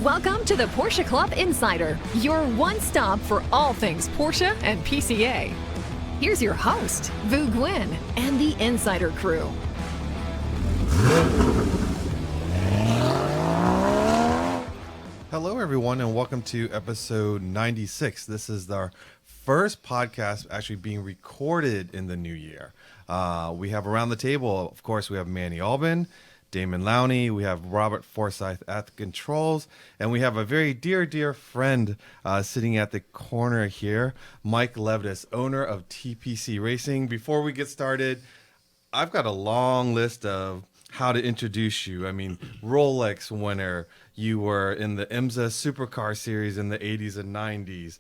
Welcome to the Porsche Club Insider, your one stop for all things Porsche and PCA. Here's your host, Vu Gwyn, and the Insider crew. Hello, everyone, and welcome to episode 96. This is our first podcast actually being recorded in the new year. We have around the table, of course, we have Manny Damon, Damon Lowney, we have Robert Forsyth at the controls, and we have a very dear friend sitting at the corner here, Mike Levitas, owner of TPC Racing. Before we get started, I've got a long list of how to introduce you. I mean, Rolex winner, you were in the IMSA Supercar Series in the 80s and 90s.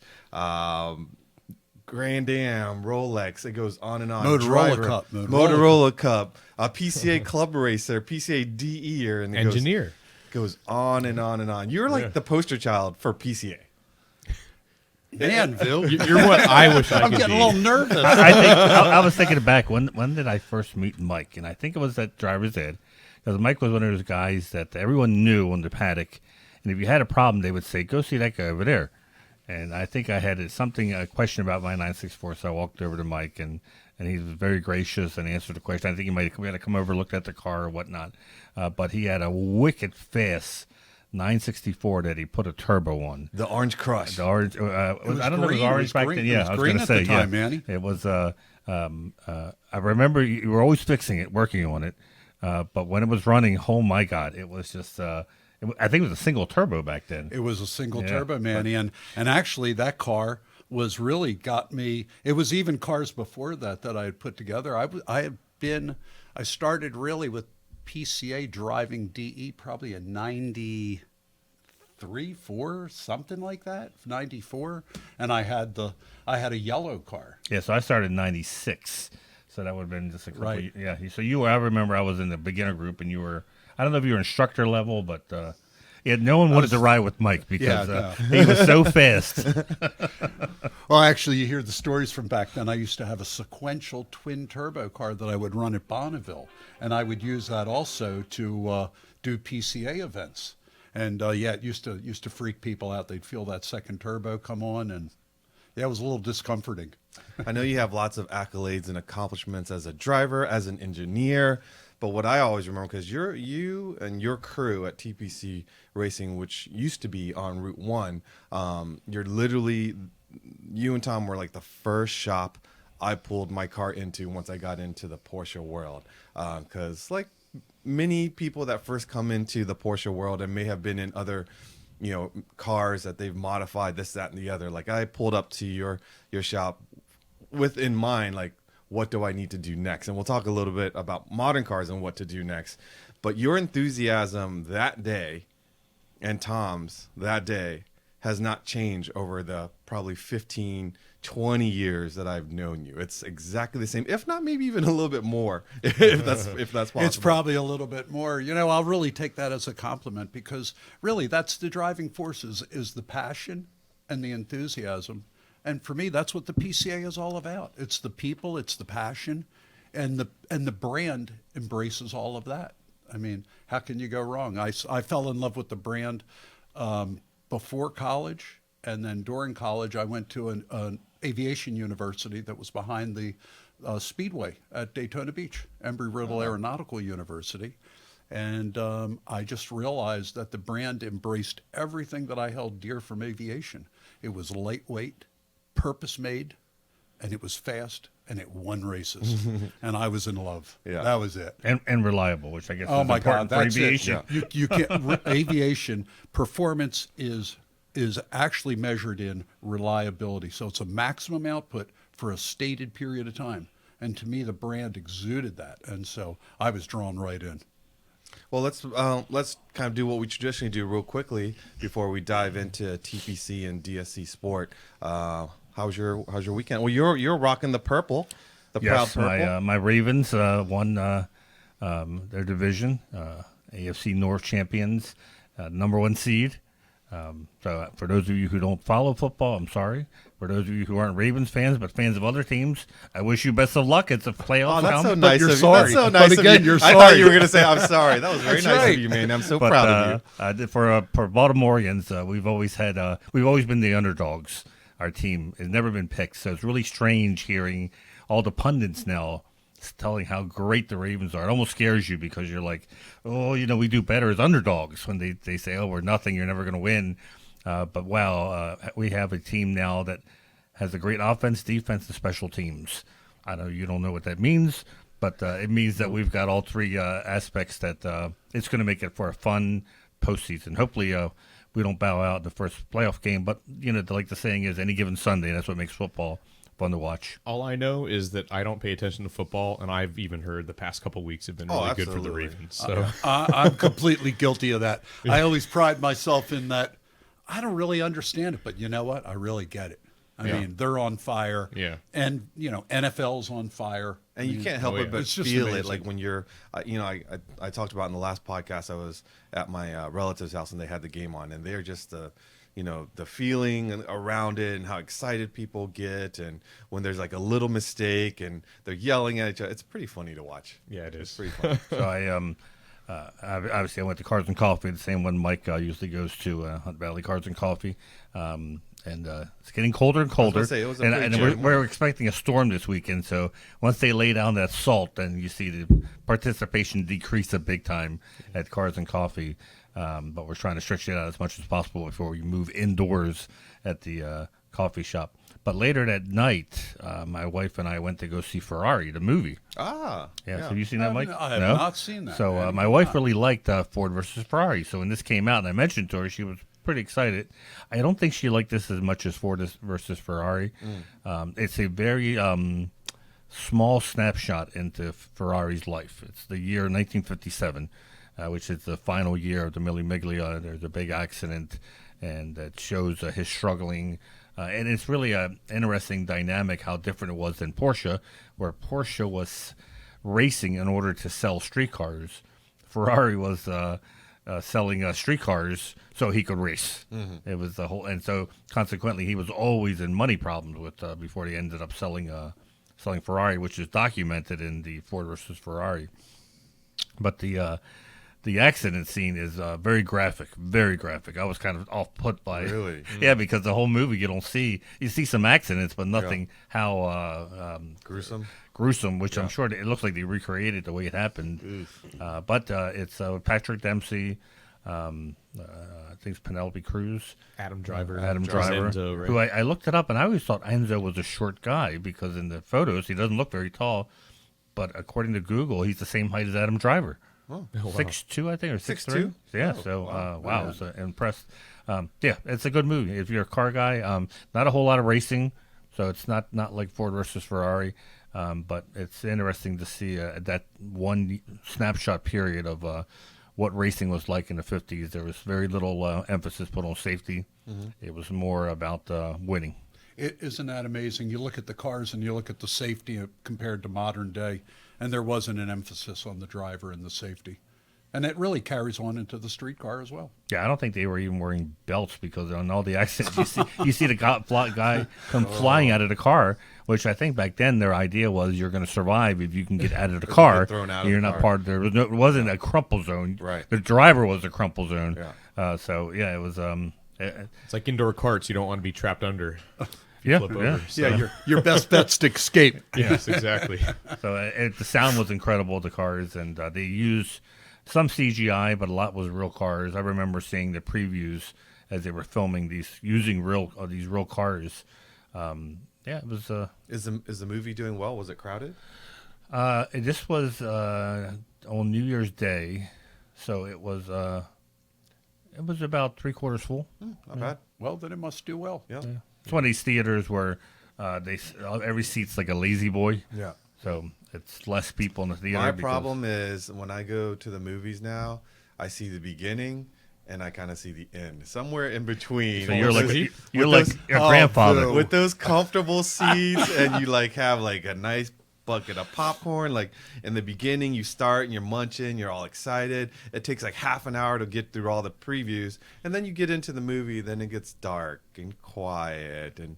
Grand Am, Rolex, it goes on and on. Motorola Cup, a PCA Club Racer, PCA DE-er, and it engineer. Goes on and on and on. You're like the poster child for PCA. Man, Bill, You're what I wish I could be. I'm getting a little nervous. I was thinking back, when did I first meet Mike? And I think it was at Driver's Ed, because Mike was one of those guys that everyone knew on the paddock, and if you had a problem, they would say, go see that guy over there. And I think I had a question about my 964, so I walked over to Mike, and he was very gracious and answered the question. I think he might have come over, looked at the car or whatnot, but he had a wicked fast 964 that he put a turbo on. The Orange Crush. The orange. I don't know if it was orange back then. Yeah, I was going to say, time, Manny. It was. I remember you were always fixing it, working on it, but when it was running, oh my God, it was just. I think it was a single turbo back then. It was a single turbo, Manny, and actually that car was really got me. It was even cars before that I had put together. I started really with PCA driving DE probably in 93, 4, something like that, 94, and I had a yellow car. Yeah, so I started in 96, so that would have been just a couple. Right. Yeah, so I remember I was in the beginner group, and you were. I don't know if you were instructor level, but no one wanted to ride with Mike because he was so fast. Well, actually, you hear the stories from back then. I used to have a sequential twin turbo car that I would run at Bonneville, and I would use that also to do PCA events. And it used to freak people out. They'd feel that second turbo come on, and it was a little discomforting. I know you have lots of accolades and accomplishments as a driver, as an engineer. But what I always remember, because you and your crew at TPC Racing, which used to be on Route 1, you and Tom were like the first shop I pulled my car into once I got into the Porsche world. Because like many people that first come into the Porsche world and may have been in other cars that they've modified, this, that, and the other. Like I pulled up to your shop with in mind, like, what do I need to do next? And we'll talk a little bit about modern cars and what to do next. But your enthusiasm that day and Tom's that day has not changed over the probably 15, 20 years that I've known you. It's exactly the same, if not maybe even a little bit more, if that's possible. It's probably a little bit more. I'll really take that as a compliment because really that's the driving forces is the passion and the enthusiasm. And for me, that's what the PCA is all about. It's the people, it's the passion, and the brand embraces all of that. I mean, how can you go wrong? I fell in love with the brand before college, and then during college, I went to an aviation university that was behind the Speedway at Daytona Beach, Embry-Riddle Aeronautical University. And I just realized that the brand embraced everything that I held dear from aviation. It was lightweight, purpose-made, and it was fast, and it won races. And I was in love. Yeah. That was it. And reliable, which I guess is my God, important for that's aviation. It. You can't, aviation performance is actually measured in reliability. So it's a maximum output for a stated period of time. And to me, the brand exuded that. And so I was drawn right in. Well, let's kind of do what we traditionally do real quickly before we dive into TPC and DSC Sport. How's your weekend? Well, you're rocking the purple, proud purple. My Ravens won their division, AFC North champions, number 1 seed. So for those of you who don't follow football, I'm sorry. For those of you who aren't Ravens fans but fans of other teams, I wish you best of luck. It's a playoff. Oh, that's so round. nice you're of you. sorry. That's so But nice again, of you. you're I thought sorry. you were going to say I'm sorry. That was very That's nice right. of you, man. I'm so But, proud of you. for Baltimoreans, we've always been the underdogs. Our team has never been picked, so it's really strange hearing all the pundits now telling how great the Ravens are. It almost scares you because you're like, oh, we do better as underdogs when they say, oh, we're nothing, you're never going to win. But wow, we have a team now that has a great offense, defense, and special teams. I know you don't know what that means, but it means that we've got all three aspects that it's going to make it for a fun postseason. Hopefully, we don't bow out in the first playoff game, but like the saying is, any given Sunday, that's what makes football fun to watch. All I know is that I don't pay attention to football, and I've even heard the past couple weeks have been really good for the absolutely. Ravens. So I'm completely guilty of that. I always pride myself in that. I don't really understand it, but you know what? I really get it. I mean, they're on fire. Yeah. And, NFL's on fire. And you can't help Oh, yeah. it but It's just feel amazing. it, like when you're, I talked about in the last podcast, I was at my relative's house and they had the game on, and they're just the feeling around it and how excited people get, and when there's like a little mistake and they're yelling at each other, it's pretty funny to watch. yeah, it is. It's pretty funny. So obviously I went to Cards and Coffee, the same one Mike usually goes to, Hunt Valley Cards and Coffee. And it's getting colder and colder. I was gonna say, it was a and pretty and chilly we're expecting a storm this weekend. So once they lay down that salt, then you see the participation decrease a big time at Cards and Coffee. But we're trying to stretch it out as much as possible before we move indoors at the coffee shop. But later that night, my wife and I went to go see Ferrari, the movie. Ah, Yeah. So have you seen that, Mike? I have not seen that. So I my have wife not. really liked Ford versus Ferrari. So when this came out and I mentioned to her, she was pretty excited. I don't think she liked this as much as Ford versus Ferrari. It's a very small snapshot into Ferrari's life. It's the year 1957, which is the final year of the Mille Miglia. There's a big accident, and it shows his struggling. And it's really an interesting dynamic how different it was than Porsche, where Porsche was racing in order to sell streetcars. Ferrari was selling streetcars so he could race. Mm-hmm. It was the whole, and so consequently he was always in money problems with before he ended up selling Ferrari, which is documented in the Ford versus Ferrari. But the accident scene is very graphic, very graphic. I was kind of off put by it. Really? Yeah, because the whole movie you see some accidents, but nothing how gruesome, which I'm sure it looks like they recreated the way it happened. But it's Patrick Dempsey, I think it's Penelope Cruz, Adam Driver, Enzo, right? who I looked it up, and I always thought Enzo was a short guy because in the photos he doesn't look very tall, but according to Google, he's the same height as Adam Driver. Oh, 6'2", I think, or 6'2"? 6'3". Yeah, Oh, so wow. wow, I was impressed. Yeah, it's a good movie. If you're a car guy, not a whole lot of racing, so it's not like Ford versus Ferrari, but it's interesting to see that one snapshot period of what racing was like in the 50s. There was very little emphasis put on safety. Mm-hmm. It was more about winning. Isn't that amazing? You look at the cars and you look at the safety compared to modern day, and there wasn't an emphasis on the driver and the safety. And it really carries on into the street car as well. Yeah, I don't think they were even wearing belts because on all the accidents, you see the guy come flying out of the car, which I think back then their idea was you're going to survive if you can get out of the car. Thrown out of You're the not car. part. It wasn't a crumple zone. Right. The driver was a crumple zone. Yeah. So yeah, it was. It's like indoor carts. You don't want to be trapped under. Yeah, flip yeah. over, so- Yeah, your best bet's to escape. Yes, exactly. So the sound was incredible, the cars, and they used some CGI, but a lot was real cars. I remember seeing the previews as they were filming using these real cars. Yeah, it was. Is the movie doing well? Was it crowded? This was on New Year's Day, so it was about 3/4 full. Not bad. Well, then it must do well. Yeah. It's one of these theaters where every seat's like a lazy boy. Yeah. So it's less people in the theater. My because- problem is when I go to the movies now, I see the beginning and I kind of see the end. Somewhere in between. So you're like With you're those- like your grandfather. with those comfortable seats, and you like have like a nice bucket of popcorn. Like in the beginning, you start and you're munching, you're all excited. It takes like half an hour to get through all the previews, and then you get into the movie. Then it gets dark and quiet, and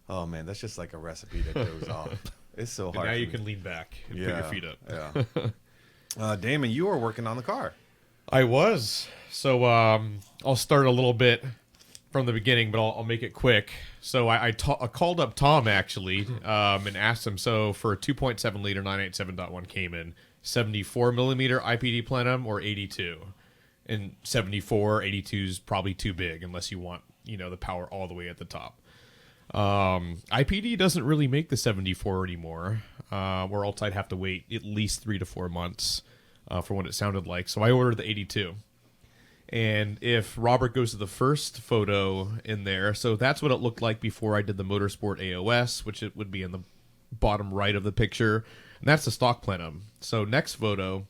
oh man, that's just like a recipe that goes off. It's so hard. Now for you me. can lean back and put your feet up. Yeah. Damon, you were working on the car. I was. So I'll start a little bit from the beginning, but I'll make it quick. So I called up Tom, actually, and asked him, so for a 2.7 liter 987.1 Cayman, 74 millimeter IPD plenum or 82? And 74, 82 is probably too big unless you want, the power all the way at the top. IPD doesn't really make the 74 anymore, or else I'd have to wait at least 3 to 4 months for what it sounded like. So I ordered the 82. And if Robert goes to the first photo in there, so that's what it looked like before I did the Motorsport AOS, which it would be in the bottom right of the picture. And that's the stock plenum. So next photo,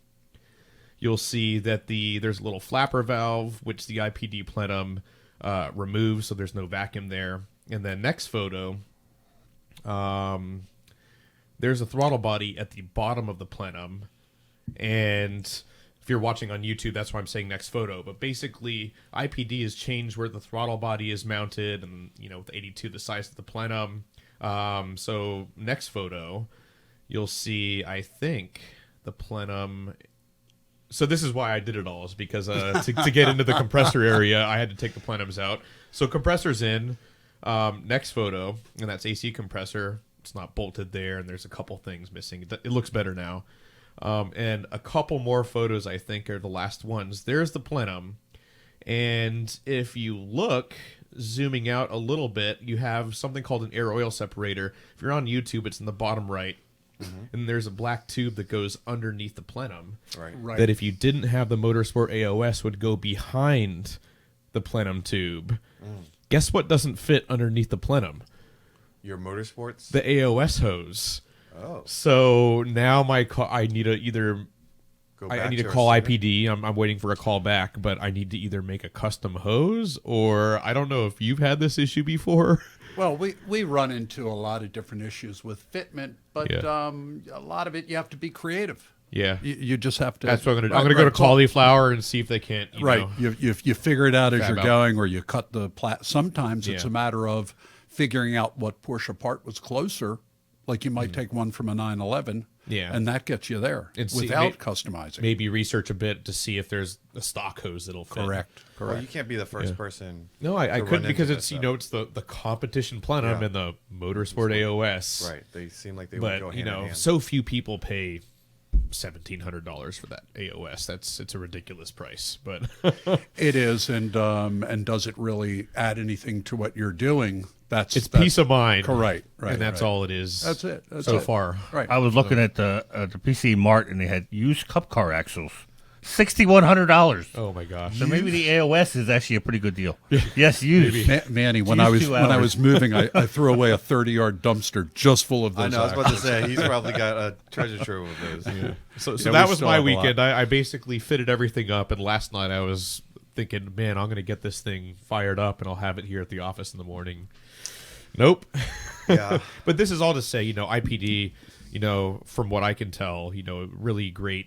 you'll see that there's a little flapper valve, which the IPD plenum removes, so there's no vacuum there. And then next photo, there's a throttle body at the bottom of the plenum. And if you're watching on YouTube, that's why I'm saying next photo. But basically, IPD has changed where the throttle body is mounted, and with 82, the size of the plenum. So next photo, you'll see, I think, the plenum. So this is why I did it all, is because to get into the compressor area, I had to take the plenums out. So compressor's in. Next photo, and that's AC compressor. It's not bolted there, and there's a couple things missing. It looks better now. And a couple more photos, I think, are the last ones. There's the plenum. And if you look, zooming out a little bit, you have something called an air oil separator. If you're on YouTube, it's in the bottom right. Mm-hmm. And there's a black tube that goes underneath the plenum. Right. That if you didn't have the Motorsport AOS would go behind the plenum tube. Guess what doesn't fit underneath the plenum? Your Motorsports? The AOS hose. Oh. So now my car, I need to either I need to call IPD. I'm waiting for a call back, but I need to either make a custom hose, or I don't know if you've had this issue before. Well, we run into a lot of different issues with fitment, but a lot of it you have to be creative. Yeah, you just have to. That's what I'm going to do. I'm going to go to Cauliflower and see if they can't. You figure it out as you're going, or you cut the Sometimes it's a matter of figuring out what Porsche part was closer. Like you might take one from a 911, and that gets you there without customizing. Maybe research a bit to see if there's a stock hose that'll fit. Correct. Well, you can't be the first person. No, I couldn't, because it's it's the competition plenum and the Motorsport AOS. Right. They seem like they would go hand in hand. So few people pay $1,700 for that AOS. It's a ridiculous price, but it is. And does it really add anything to what you're doing? It's peace of mind. Right. And that's all it is. That's it. So far. Right. I was looking at the PC Mart, and they had used cup car axles. $6,100. Oh my gosh! So maybe the AOS is actually a pretty good deal. Yes, used. Manny, when I was moving, I threw away a 30-yard dumpster just full of those. I know. I was about to say he's probably got a treasure trove of those. Yeah. So that was my weekend. I basically fitted everything up, and last night I was thinking, man, I'm going to get this thing fired up, and I'll have it here at the office in the morning. Nope. Yeah. But this is all to say, IPD, from what I can tell, really great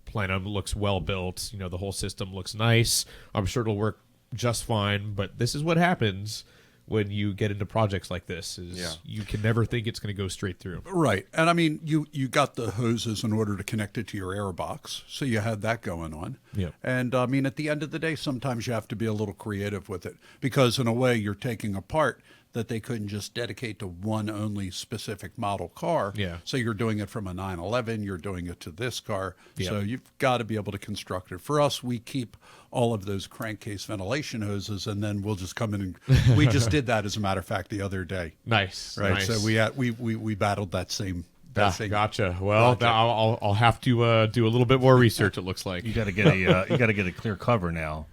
plenum, looks well built. The whole system looks nice. I'm sure it'll work just fine, but this is what happens when you get into projects like this, you can never think it's going to go straight through. Right. And I mean, you got the hoses in order to connect it to your air box, so you had that going on. Yeah. And I mean, at the end of the day, sometimes you have to be a little creative with it, because in a way you're taking apart that they couldn't just dedicate to one only specific model car. Yeah. So you're doing it from a 911, you're doing it to this car. Yeah. So you've got to be able to construct it. For us, we keep all of those crankcase ventilation hoses, and then we'll just come in and we just did that, as a matter of fact, the other day. Nice. Right. Nice. So we battled that same. Gotcha. Well, I'll have to do a little bit more research. It looks like You got to get a clear cover now.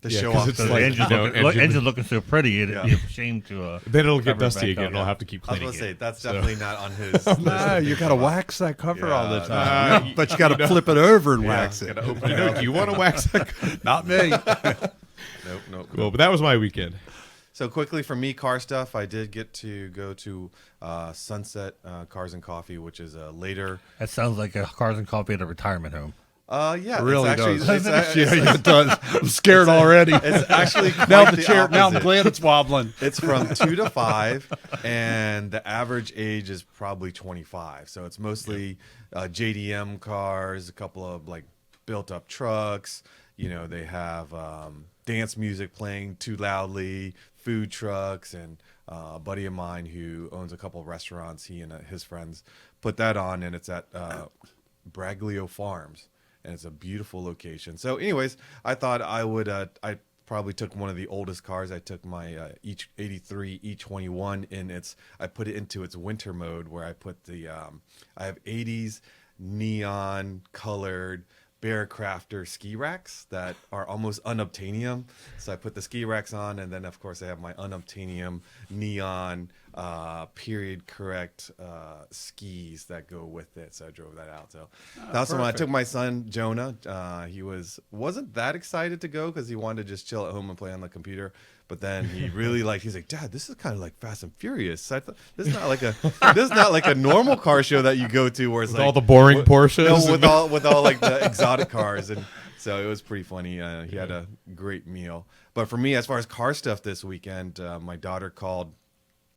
To show off. The engine's looking so pretty, you're ashamed to. Then it'll get dusty again. I'll have to keep cleaning it. I was going to say, that's definitely not on his. No, you got to wax that cover all the time. But you got to flip it over and wax it. Do you want to wax that cover? Not me. Nope. Cool, but that was my weekend. So quickly for me, car stuff. I did get to go to Sunset Cars and Coffee, which is a later. That sounds like a Cars and Coffee at a retirement home. Yeah, It really it's actually, does. It's It does. I'm scared already. it's actually quite Now the chair. Now I'm opposite. glad it's wobbling. It's from 2 to 5, and the average age is probably 25. So it's mostly JDM cars, a couple of like built-up trucks. You know, they have dance music playing too loudly, food trucks, and a buddy of mine who owns a couple of restaurants. He and his friends put that on, and it's at Braglio Farms. And it's a beautiful location. So anyways, I thought I would, I probably took one of the oldest cars. I took my each 83 E21 I put it into its winter mode where I put the, I have 80s neon colored Bear Crafter ski racks that are almost unobtainium. So I put the ski racks on, and then of course I have my unobtainium neon period correct skis that go with it. So I drove that out. So that's when I took my son Jonah. He wasn't that excited to go because he wanted to just chill at home and play on the computer. But then he really he's like, Dad, this is kind of like Fast and Furious. So I thought, this is not like a normal car show that you go to where it's With like all the boring Porsches. No, with all like the exotic cars. And so it was pretty funny. He had a great meal. But for me, as far as car stuff this weekend, my daughter called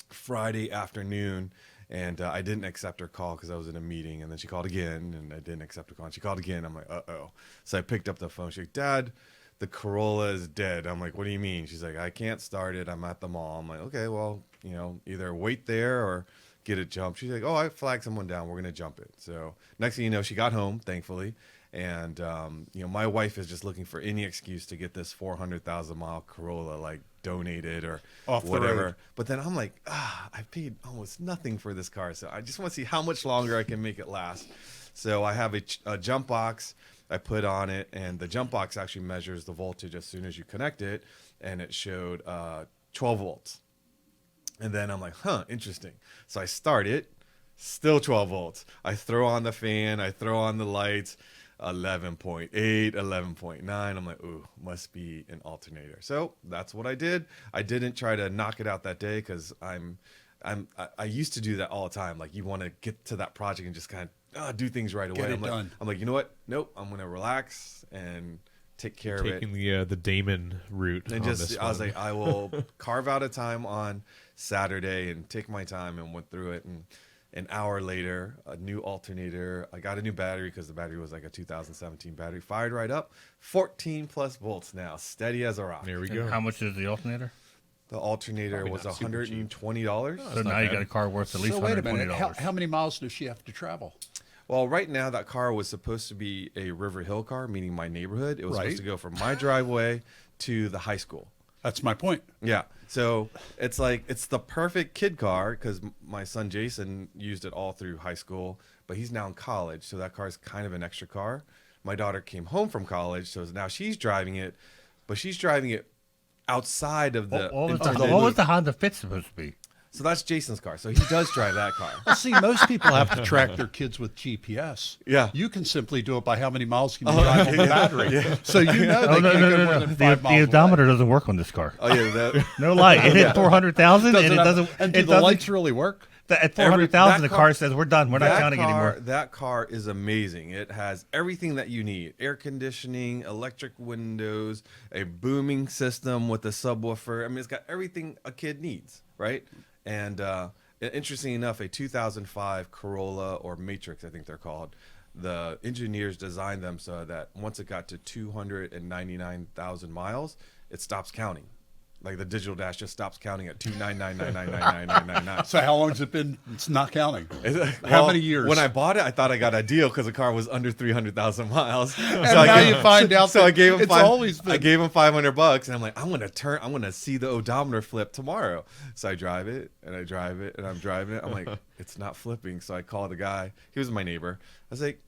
Friday afternoon, and I didn't accept her call because I was in a meeting. And then she called again, and I didn't accept her call. And she called again. I'm like, uh-oh. So I picked up the phone. She's like, Dad, the Corolla is dead. I'm like, what do you mean? She's like, I can't start it. I'm at the mall. I'm like, okay, well, either wait there or get it jumped. She's like, oh, I flagged someone down. We're going to jump it. So next thing you know, she got home, thankfully. And, my wife is just looking for any excuse to get this 400,000 mile Corolla like donated or Off the whatever. road. But then I'm like, I paid almost nothing for this car. So I just want to see how much longer I can make it last. So I have a jump box I put on it, and the jump box actually measures the voltage as soon as you connect it, and it showed 12 volts. And then I'm like, interesting. So I start it, still 12 volts. I throw on the fan, I throw on the lights, 11.8, 11.9. I'm like, ooh, must be an alternator. So that's what I did. I didn't try to knock it out that day because I used to do that all the time. Like, you want to get to that project and just kind of do things right away. Get it done. I'm like, you know what? Nope. I'm gonna relax and take care of it. Taking the Damon route. And on just, this I was one. like, I will carve out a time on Saturday and take my time, and went through it. And an hour later, a new alternator. I got a new battery because the battery was like a 2017 battery. Fired right up, 14 plus volts now, steady as a rock. There we And go. how much is the alternator? The alternator Probably was not super cheap. $120. So now you got a car worth at least So wait a $120. minute. How many miles does she have to travel? Well, right now that car was supposed to be a River Hill car, meaning my neighborhood. It was Right. supposed to go from my driveway to the high school. That's my point. Yeah. So it's like, it's the perfect kid car because my son Jason used it all through high school, but he's now in college. So that car is kind of an extra car. My daughter came home from college, so now she's driving it, but she's driving it outside of the. What was intended what was loop. the Honda Fit supposed to be? So that's Jason's car. So he does drive that car. Well, see, most people have to track their kids with GPS. Yeah. You can simply do it by how many miles can you drive on the battery. So you know Oh, they can't go more no. than The 5 miles away. odometer doesn't work on this car. Oh yeah, that, No lie, it hit 400,000 and it have- doesn't. And do it the doesn't. lights really work? At 400,000, the that car says we're done. We're not that counting car, anymore. That car is amazing. It has everything that you need: air conditioning, electric windows, a booming system with a subwoofer. I mean, it's got everything a kid needs, right? And interesting enough, a 2005 Corolla or Matrix, I think they're called. The engineers designed them so that once it got to 299,000 miles, it stops counting. Like the digital dash just stops counting at 299999999. So how long has it been? It's not counting. How Well, many years? When I bought it, I thought I got a deal because the car was under 300,000 miles. And now you find out So that I gave him it's always been. I gave him $500, and I'm like, I'm gonna see the odometer flip tomorrow. So I drive it, and I drive it, and I'm driving it. I'm like, it's not flipping. So I call the guy. He was my neighbor. I was like,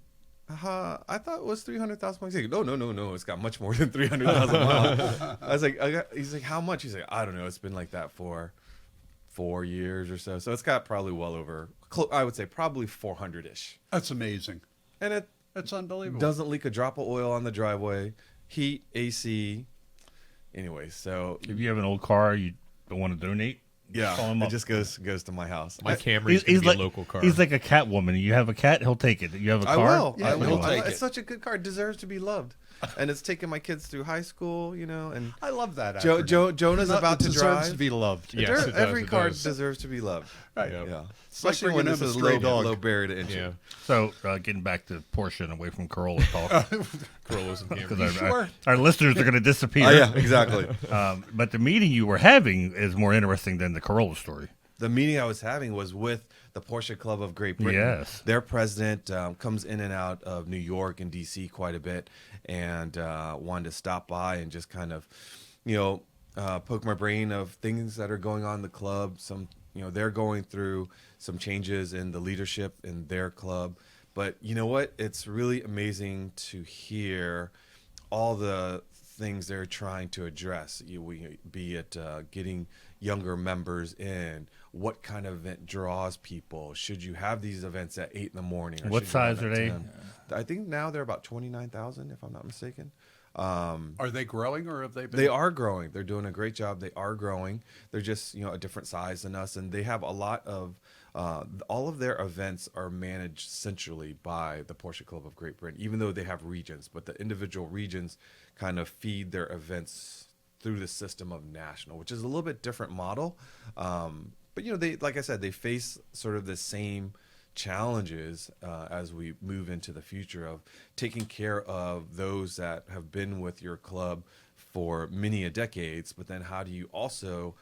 I thought it was 300,000 miles. He's like, no, it's got much more than 300,000 miles. I was like, he's like, how much? He's like, I don't know. It's been like that for 4 years or so. So it's got probably well over, I would say probably 400-ish. That's amazing. And it That's unbelievable. doesn't leak a drop of oil on the driveway, heat, AC. Anyway, so If you have an old car, want to donate, Yeah, call him it up. just goes to my house. My Camry's going to be like a local car. He's like a cat woman. You have a cat, he'll take it. You have a I car, will. Yeah, I will. he'll take It's it. such a good car. It deserves to be loved. And it's taken my kids through high school, and I love that. Jonah's about to deserves drive. to be loved. Yes, it does, Every it car does. deserves to be loved. Right. Yep. Yeah. like Especially when bringing this home a is stray low, dog. low barrier to entry. Yeah. So getting back to Porsche and away from Corolla talk, Corollas and Camrys. because Sure. our listeners are going to disappear. Oh, yeah, exactly. But the meeting you were having is more interesting than the Corolla story. The meeting I was having was with the Porsche Club of Great Britain. Yes. Their president comes in and out of New York and D.C. quite a bit, and wanted to stop by and just kind of, poke my brain of things that are going on in the club. They're going through some changes in the leadership in their club. But you know what? It's really amazing to hear all the things they're trying to address, be it getting younger members in, what kind of event draws people, should you have these events at 8 in the morning? Or What should you have size are at they? 10? I think now they're about 29,000, if I'm not mistaken. Are they growing or have they been? They are growing. They're doing a great job. They are growing. They're just, a different size than us. And they have a lot of, all of their events are managed centrally by the Porsche Club of Great Britain, even though they have regions. But the individual regions kind of feed their events through the system of national, which is a little bit different model. But, they, like I said, they face sort of the same challenges as we move into the future of taking care of those that have been with your club for many a decades, but then how do you also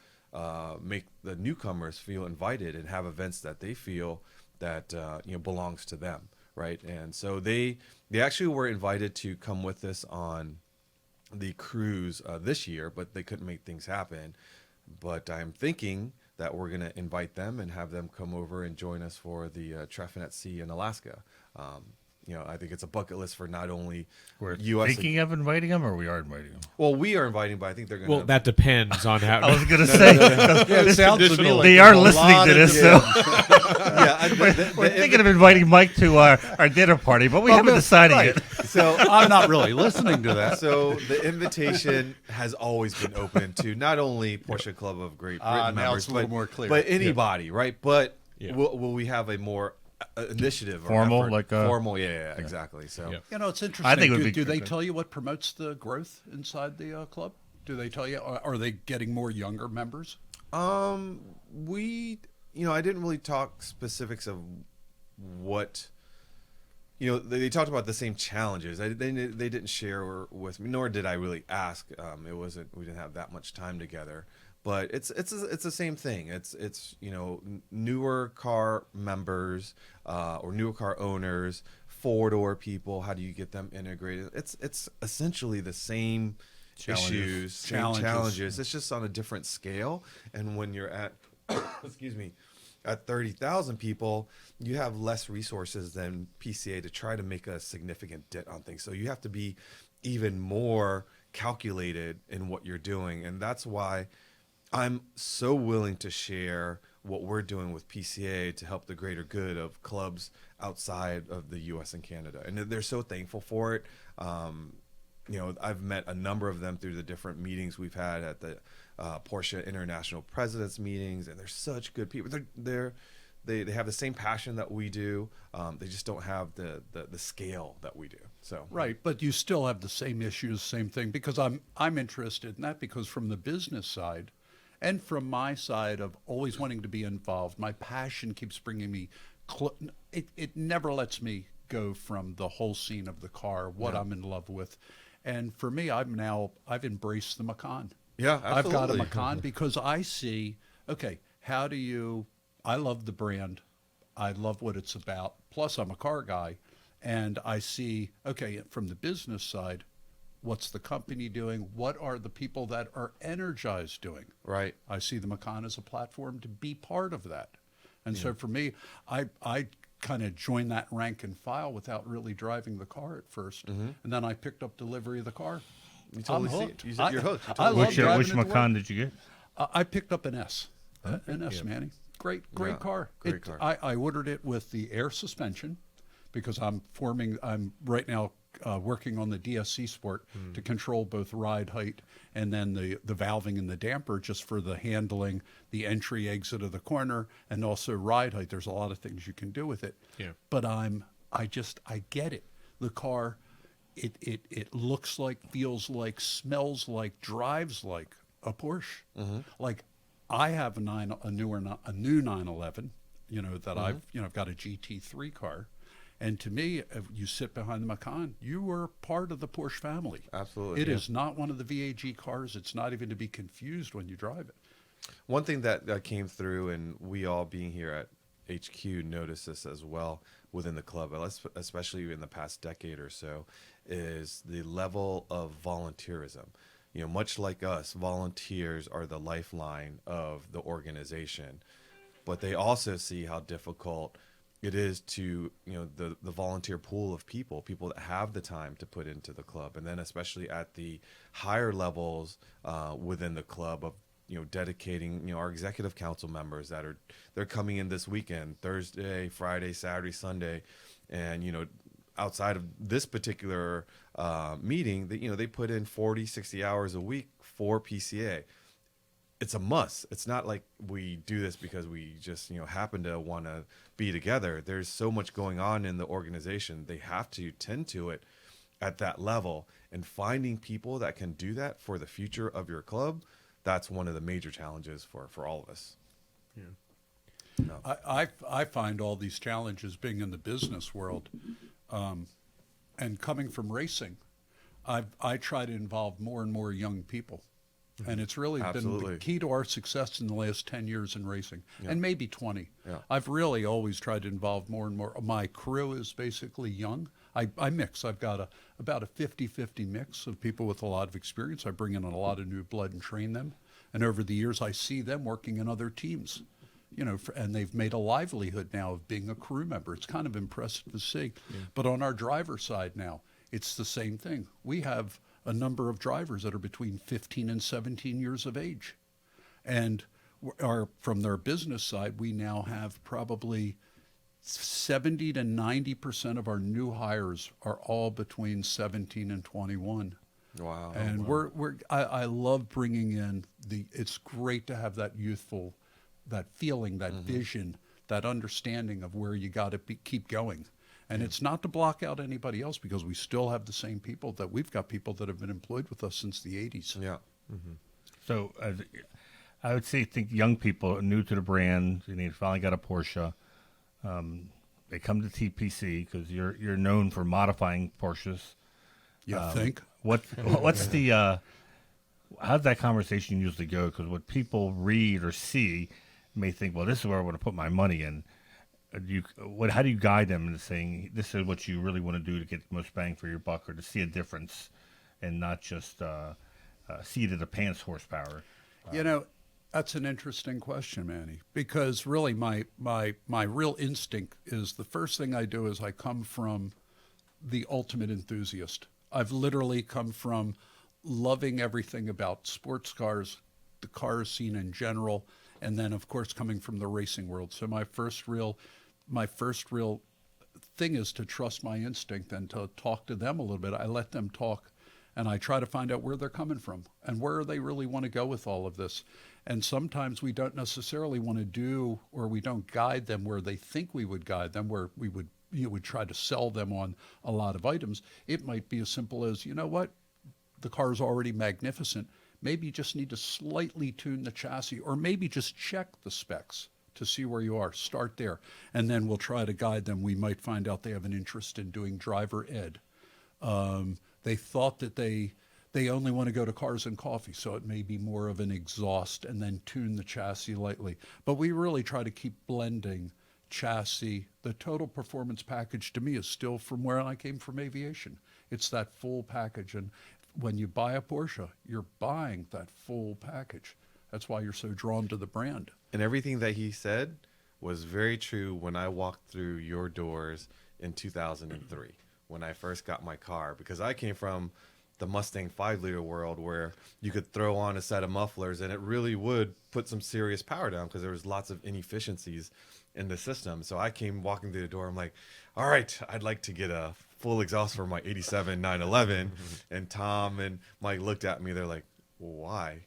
make the newcomers feel invited and have events that they feel that belongs to them, right? And so they actually were invited to come with us on the cruise this year, but they couldn't make things happen. But I'm thinking that we're going to invite them and have them come over and join us for the Treffin at Sea in Alaska. I think it's a bucket list for not only We're U.S. thinking of inviting them, or we are inviting them. Well, we are inviting, but I think they're going to. Well, that depends on how. I was going to say, it sounds to me like they there's are a listening lot to of this, different- so we're thinking of inviting Mike to our dinner party, but we haven't decided right. yet. So I'm not really listening to that. So the invitation has always been open to not only Porsche Club of Great Britain now members, it's a little more clear. but anybody, right? But Yeah. will we have a more initiative, or Formal, effort? like formal? Yeah, exactly. So Yeah. It's interesting. I think it would be do they good. tell you what promotes the growth inside the club? Do they tell you? Are they getting more younger members? we, I didn't really talk specifics of what. They talked about the same challenges. They didn't share with me, nor did I really ask. We didn't have that much time together. But it's the same thing. It's newer car members or newer car owners, 4-door people. How do you get them integrated? It's essentially the same issues, same challenges. It's just on a different scale. And when you're at, excuse me, at 30,000 people, you have less resources than PCA to try to make a significant dent on things. So you have to be even more calculated in what you're doing. And that's why I'm so willing to share what we're doing with PCA to help the greater good of clubs outside of the U.S. and Canada. And they're so thankful for it. I've met a number of them through the different meetings we've had at the Porsche International Presidents meetings, and they're such good people. They have the same passion that we do. They just don't have the scale that we do. So Right, but you still have the same issues, same thing. Because I'm interested in that because from the business side, and from my side of always wanting to be involved, my passion keeps bringing me. It never lets me go from the whole scene of the car, what I'm in love with, and for me, I've embraced the Macan. Yeah, I've got a absolutely. Macan because I see, okay, I love the brand. I love what it's about. Plus, I'm a car guy. And I see, okay, from the business side, what's the company doing? What are the people that are energized doing? Right. I see the Macan as a platform to be part of that. And so for me, I kind of joined that rank and file without really driving the car at first. And then I picked up delivery of the car. You totally I'm see hooked. it. You're hooked. You I totally love see it. driving Which it to work. Macan did you get? I picked up an S. An S, Manny. Great Yeah, car. great car. I ordered it with the air suspension because I'm right now working on the DSC Sport to control both ride height and then the valving and the damper just for the handling, the entry, exit of the corner, and also ride height. There's a lot of things you can do with it. Yeah. But I get it. The car, it looks like, feels like, smells like, drives like a Porsche. Like I have a new 911, that I've got a GT3 car. And to me, if you sit behind the Macan, you are part of the Porsche family. Absolutely. It is not one of the VAG cars. It's not even to be confused when you drive it. One thing that came through, and we all being here at HQ noticed this as well within the club, especially in the past decade or so, is the level of volunteerism. Much like us, volunteers are the lifeline of the organization, but they also see how difficult it is to, the volunteer pool of people that have the time to put into the club. And then especially at the higher levels within the club of, dedicating, our executive council members they're coming in this weekend, Thursday, Friday, Saturday, Sunday. And, outside of this particular meeting, they put in 40, 60 hours a week for PCA. It's a must. It's not like we do this because we just, happen to want to be together. There's so much going on in the organization. They have to tend to it at that level, and finding people that can do that for the future of your club, that's one of the major challenges for all of us. Yeah. No. I find all these challenges being in the business world, and coming from racing, I try to involve more and more young people. And it's really been the key to our success in the last 10 years in racing, and maybe 20. Yeah. I've really always tried to involve more and more. My crew is basically young. I mix. I've got about a 50-50 mix of people with a lot of experience. I bring in a lot of new blood and train them. And over the years, I see them working in other teams, and they've made a livelihood now of being a crew member. It's kind of impressive to see. Yeah. But on our driver side now, it's the same thing. We have a number of drivers that are between 15 and 17 years of age. And from their business side, we now have probably 70 to 90% of our new hires are all between 17 and 21. Wow. And I love bringing in it's great to have that youthful, that feeling, that vision, that understanding of where you got to keep going. And it's not to block out anybody else, because we still have the same people that we've got people that have been employed with us since the 80s. Yeah. So I would say, think young people new to the brand, they finally got a Porsche. They come to TPC because you're known for modifying Porsches. Think? What's the how's that conversation usually go? Because what people read or see may think, well, this is where I want to put my money in. How do you guide them into saying this is what you really want to do to get the most bang for your buck, or to see a difference and not just seat of the pants horsepower? That's an interesting question, Manny, because really my real instinct is the first thing I do is I come from the ultimate enthusiast. I've literally come from loving everything about sports cars, the car scene in general, and then of course coming from the racing world. So my first real thing is to trust my instinct and to talk to them a little bit. I let them talk, and I try to find out where they're coming from and where they really want to go with all of this. And sometimes we don't necessarily want to do, or we don't guide them where they think we would guide them, where we would try to sell them on a lot of items. It might be as simple as, what, the car's already magnificent. Maybe you just need to slightly tune the chassis, or maybe just check the specs to see where you are. Start there, and then we'll try to guide them. We might find out they have an interest in doing driver ed. They thought that they only want to go to cars and coffee, so it may be more of an exhaust, and then tune the chassis lightly. But we really try to keep blending chassis. The total performance package to me is still from where I came from, aviation. It's that full package, and when you buy a Porsche, you're buying that full package. That's why you're so drawn to the brand. And everything that he said was very true when I walked through your doors in 2003, when I first got my car, because I came from the Mustang 5-liter world where you could throw on a set of mufflers and it really would put some serious power down because there was lots of inefficiencies in the system. So I came walking through the door. I'm like, all right, I'd like to get a full exhaust for my 87 911. And Tom and Mike looked at me. They're like, why?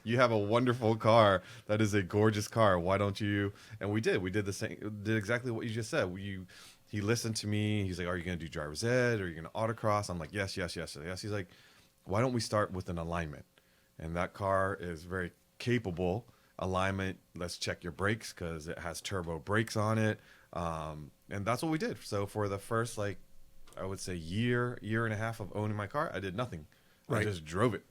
You have a wonderful car. That is a gorgeous car. Why don't you? And we did. We did the same. Did exactly what you just said. He listened to me. He's like, are you going to do driver's ed? Are you going to autocross? I'm like, yes. He's like, why don't we start with an alignment? And that car is very capable. Alignment, let's check your brakes because it has turbo brakes on it. And that's what we did. So for the first, like, I would say year and a half of owning my car, I did nothing. Right. I just drove it.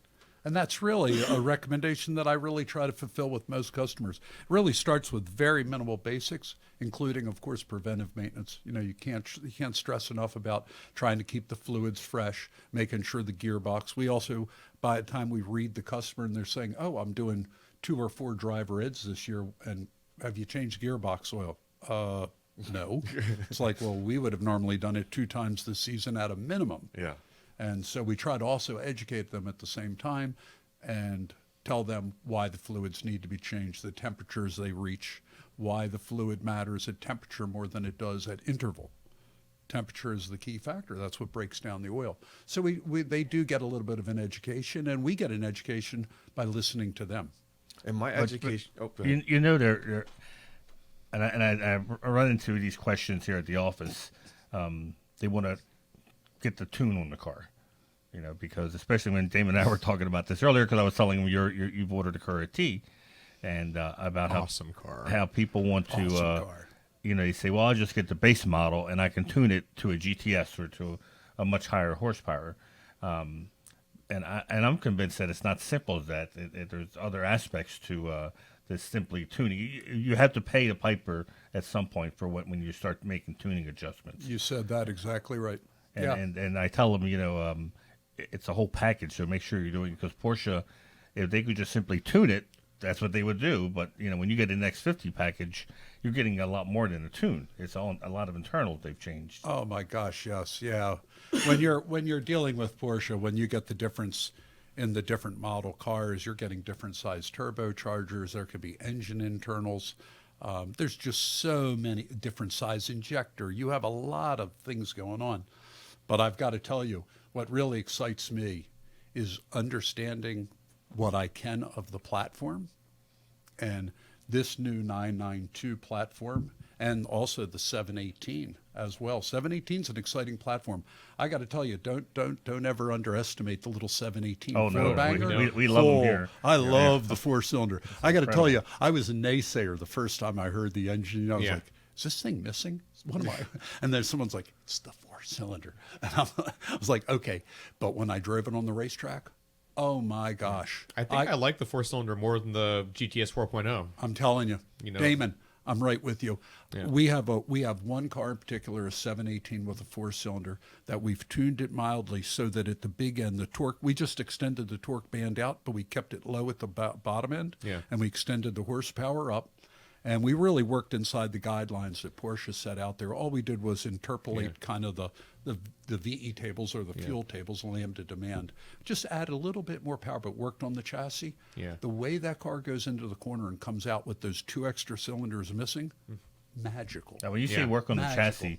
And that's really a recommendation that I really try to fulfill with most customers. It really starts with very minimal basics, including, of course, preventive maintenance. You know, you can't stress enough about trying to keep the fluids fresh, making sure the gearbox. We also, by the time we read the customer and they're saying, oh, I'm doing 2 or 4 driver eds this year, and have you changed gearbox oil? No. It's like, well, we would have normally done it 2 times this season at a minimum. Yeah. And so we try to also educate them at the same time and tell them why the fluids need to be changed, the temperatures they reach, why the fluid matters at temperature more than it does at interval. Temperature is the key factor. That's what breaks down the oil. So they do get a little bit of an education, and we get an education by listening to them. And my education. Go ahead. You know, I run into these questions here at the office. They want to get the tune on the car, you know, because especially when Damon and I were talking about this earlier, because I was telling him you've ordered a Courier T, and about Awesome car. how people want to, Awesome car. you know, you say, well, I'll just get the base model and I can tune it to a GTS or to a much higher horsepower. And I'm convinced that it's not simple as that. There's other aspects to this simply tuning. You have to pay the piper at some point for when you start making tuning adjustments. You said that exactly right. And I tell them, you know, it's a whole package, so make sure you're doing it. Because Porsche, if they could just simply tune it, that's what they would do. But, you know, when you get an X50 package, you're getting a lot more than a tune. It's a lot of internals they've changed. Oh my gosh, yes, yeah. When you're dealing with Porsche, when you get the difference in the different model cars, you're getting different size turbochargers. There could be engine internals. There's just so many different size injector. You have a lot of things going on. But I've got to tell you, what really excites me is understanding what I can of the platform, and this new 992 platform, and also the 718 as well. 718 is an exciting platform. I got to tell you, don't ever underestimate the little 718 Oh, no, four-banger. we love them here. I love the 4-cylinder. I got to tell you, I was a naysayer the first time I heard the engine. I was like, is this thing missing? What am I? And then someone's like, it's the 4-cylinder. And I was like, okay. But when I drove it on the racetrack, oh my gosh. I think I like the 4-cylinder more than the GTS 4.0. I'm telling you, You know. Damon, I'm right with you. Yeah. We have one car in particular, a 718 with a 4-cylinder, that we've tuned it mildly so that at the big end, the torque, we just extended the torque band out, but we kept it low at the bottom end, and we extended the horsepower up. And we really worked inside the guidelines that Porsche set out there. All we did was interpolate kind of the VE tables or the fuel tables and lambda demand. Just add a little bit more power, but worked on the chassis. Yeah. The way that car goes into the corner and comes out with those 2 extra cylinders missing, magical. Now, when you say work on the Magical. chassis,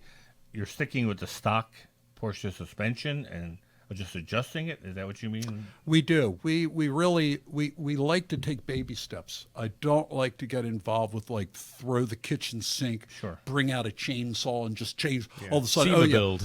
you're sticking with the stock Porsche suspension and just adjusting it? Is that what you mean? We do. We really like to take baby steps. I don't like to get involved with like throw the kitchen sink, bring out a chainsaw and just change all of a sudden. SEMA build.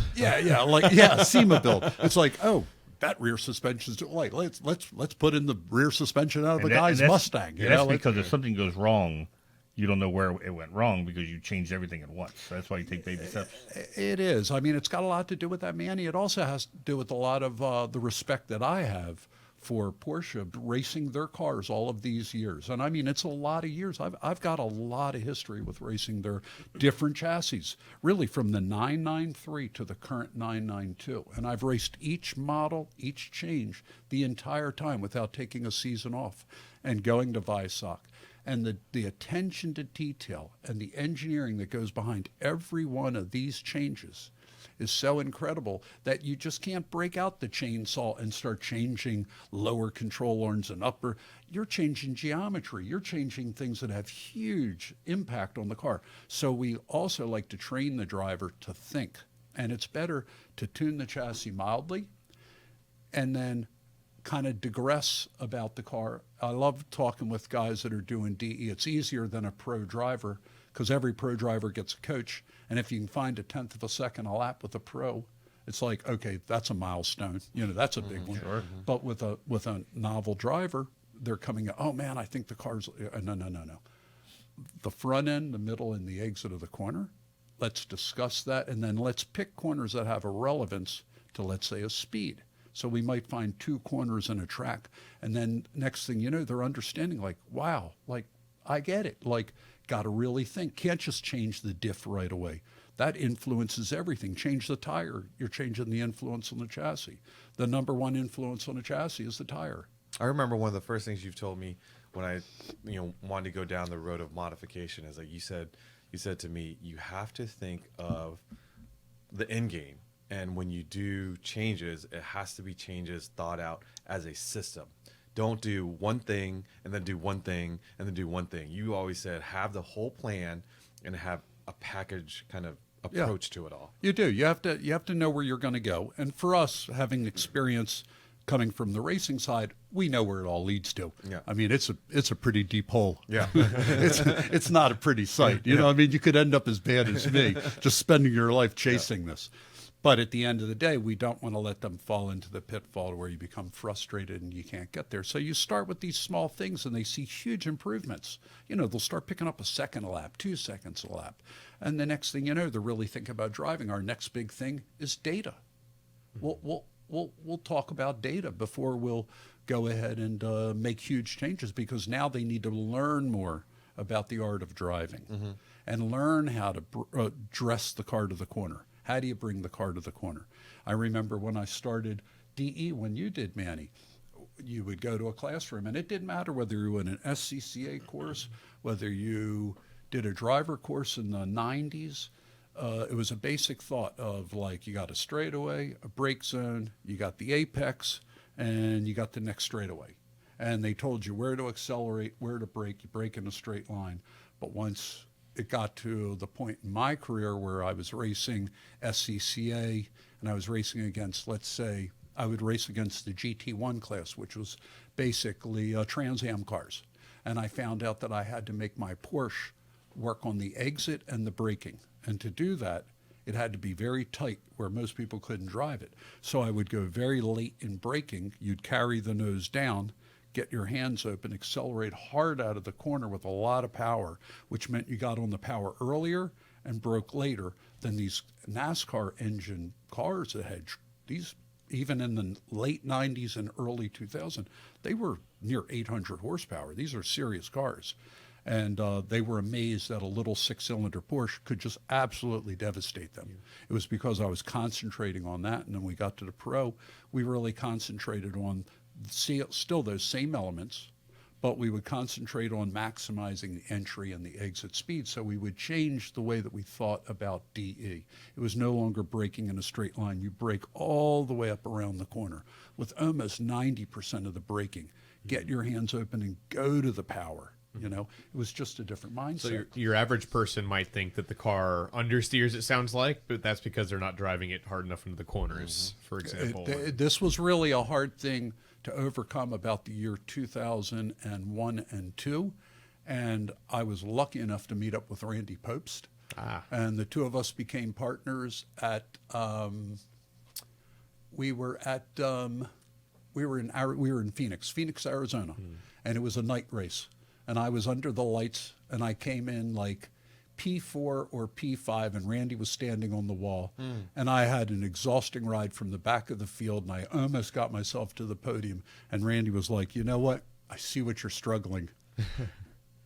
SEMA build. It's like, oh, that rear suspension's like let's put in the rear suspension out of the guy's Mustang. Yeah, that's because if something goes wrong, you don't know where it went wrong because you changed everything at once. So that's why you take baby steps. It is. I mean, it's got a lot to do with that, Manny. It also has to do with a lot of the respect that I have for Porsche racing their cars all of these years. And I mean, it's a lot of years. I've got a lot of history with racing their different chassis, really from the 993 to the current 992. And I've raced each model, each change the entire time without taking a season off and going to Weissach. And the attention to detail and the engineering that goes behind every one of these changes is so incredible that you just can't break out the chainsaw and start changing lower control arms and upper. You're changing geometry. You're changing things that have huge impact on the car. So we also like to train the driver to think And it's better to tune the chassis mildly and then kind of digress about the car. I love talking with guys that are doing DE. It's easier than a pro driver because every pro driver gets a coach. And if you can find a 1/10 of a second a lap with a pro, it's like, okay, that's a milestone. That's a big one. Sure. But with a novel driver, they're coming, oh man, I think the car's, no. The front end, the middle, and the exit of the corner, let's discuss that. And then let's pick corners that have a relevance to, let's say, a speed. So we might find 2 corners in a track. And then next thing you know, they're understanding like, wow, like I get it. Like, got to really think. Can't just change the diff right away. That influences everything. Change the tire. You're changing the influence on the chassis. The number one influence on a chassis is the tire. I remember one of the first things you've told me when I, wanted to go down the road of modification is like you said to me, you have to think of the end game. And when you do changes, it has to be changes thought out as a system. Don't do one thing and then do one thing and then do one thing. You always said have the whole plan and have a package kind of approach to it all. You do. You have to know where you're going to go. And for us, having experience coming from the racing side, we know where it all leads to. Yeah. I mean, it's a pretty deep hole. Yeah. It's not a pretty sight. You know, I mean, you could end up as bad as me, just spending your life chasing this. But at the end of the day, we don't want to let them fall into the pitfall where you become frustrated and you can't get there. So you start with these small things and they see huge improvements. They'll start picking up a second a lap, 2 seconds a lap. And the next thing you know, they're really thinking about driving. Our next big thing is data. We'll talk about data before we'll go ahead and make huge changes, because now they need to learn more about the art of driving and learn how to dress the car to the corner. How do you bring the car to the corner? I remember when I started DE, when you did, Manny, you would go to a classroom, and it didn't matter whether you were in an SCCA course, whether you did a driver course in the 90s. It was a basic thought of like, you got a straightaway, a brake zone, you got the apex, and you got the next straightaway. And they told you where to accelerate, where to brake. You brake in a straight line. But once it got to the point in my career where I was racing SCCA and I was racing against, let's say, I would race against the GT1 class, which was basically Trans Am cars. And I found out that I had to make my Porsche work on the exit and the braking. And to do that, it had to be very tight where most people couldn't drive it. So I would go very late in braking. You'd carry the nose down, get your hands open, accelerate hard out of the corner with a lot of power, which meant you got on the power earlier and broke later than these NASCAR engine cars that had these, even in the late 90s and early 2000, they were near 800 horsepower. These are serious cars. And they were amazed that a little 6-cylinder Porsche could just absolutely devastate them. It was because I was concentrating on that. And then we got to the Pro, we really concentrated on still those same elements, but we would concentrate on maximizing the entry and the exit speed. So we would change the way that we thought about DE. It was no longer braking in a straight line. You brake all the way up around the corner with almost 90% of the braking. Get your hands open and go to the power. It was just a different mindset. So your average person might think that the car understeers, it sounds like, but that's because they're not driving it hard enough into the corners, for example. This was really a hard thing to overcome about the year 2001 and 2. And I was lucky enough to meet up with Randy Popst. And the two of us became partners at, we were in Phoenix, Arizona. And it was a night race. And I was under the lights, and I came in like P4 or P5, and Randy was standing on the wall. And I had an exhausting ride from the back of the field, and I almost got myself to the podium. And Randy was like, you know what? I see what you're struggling.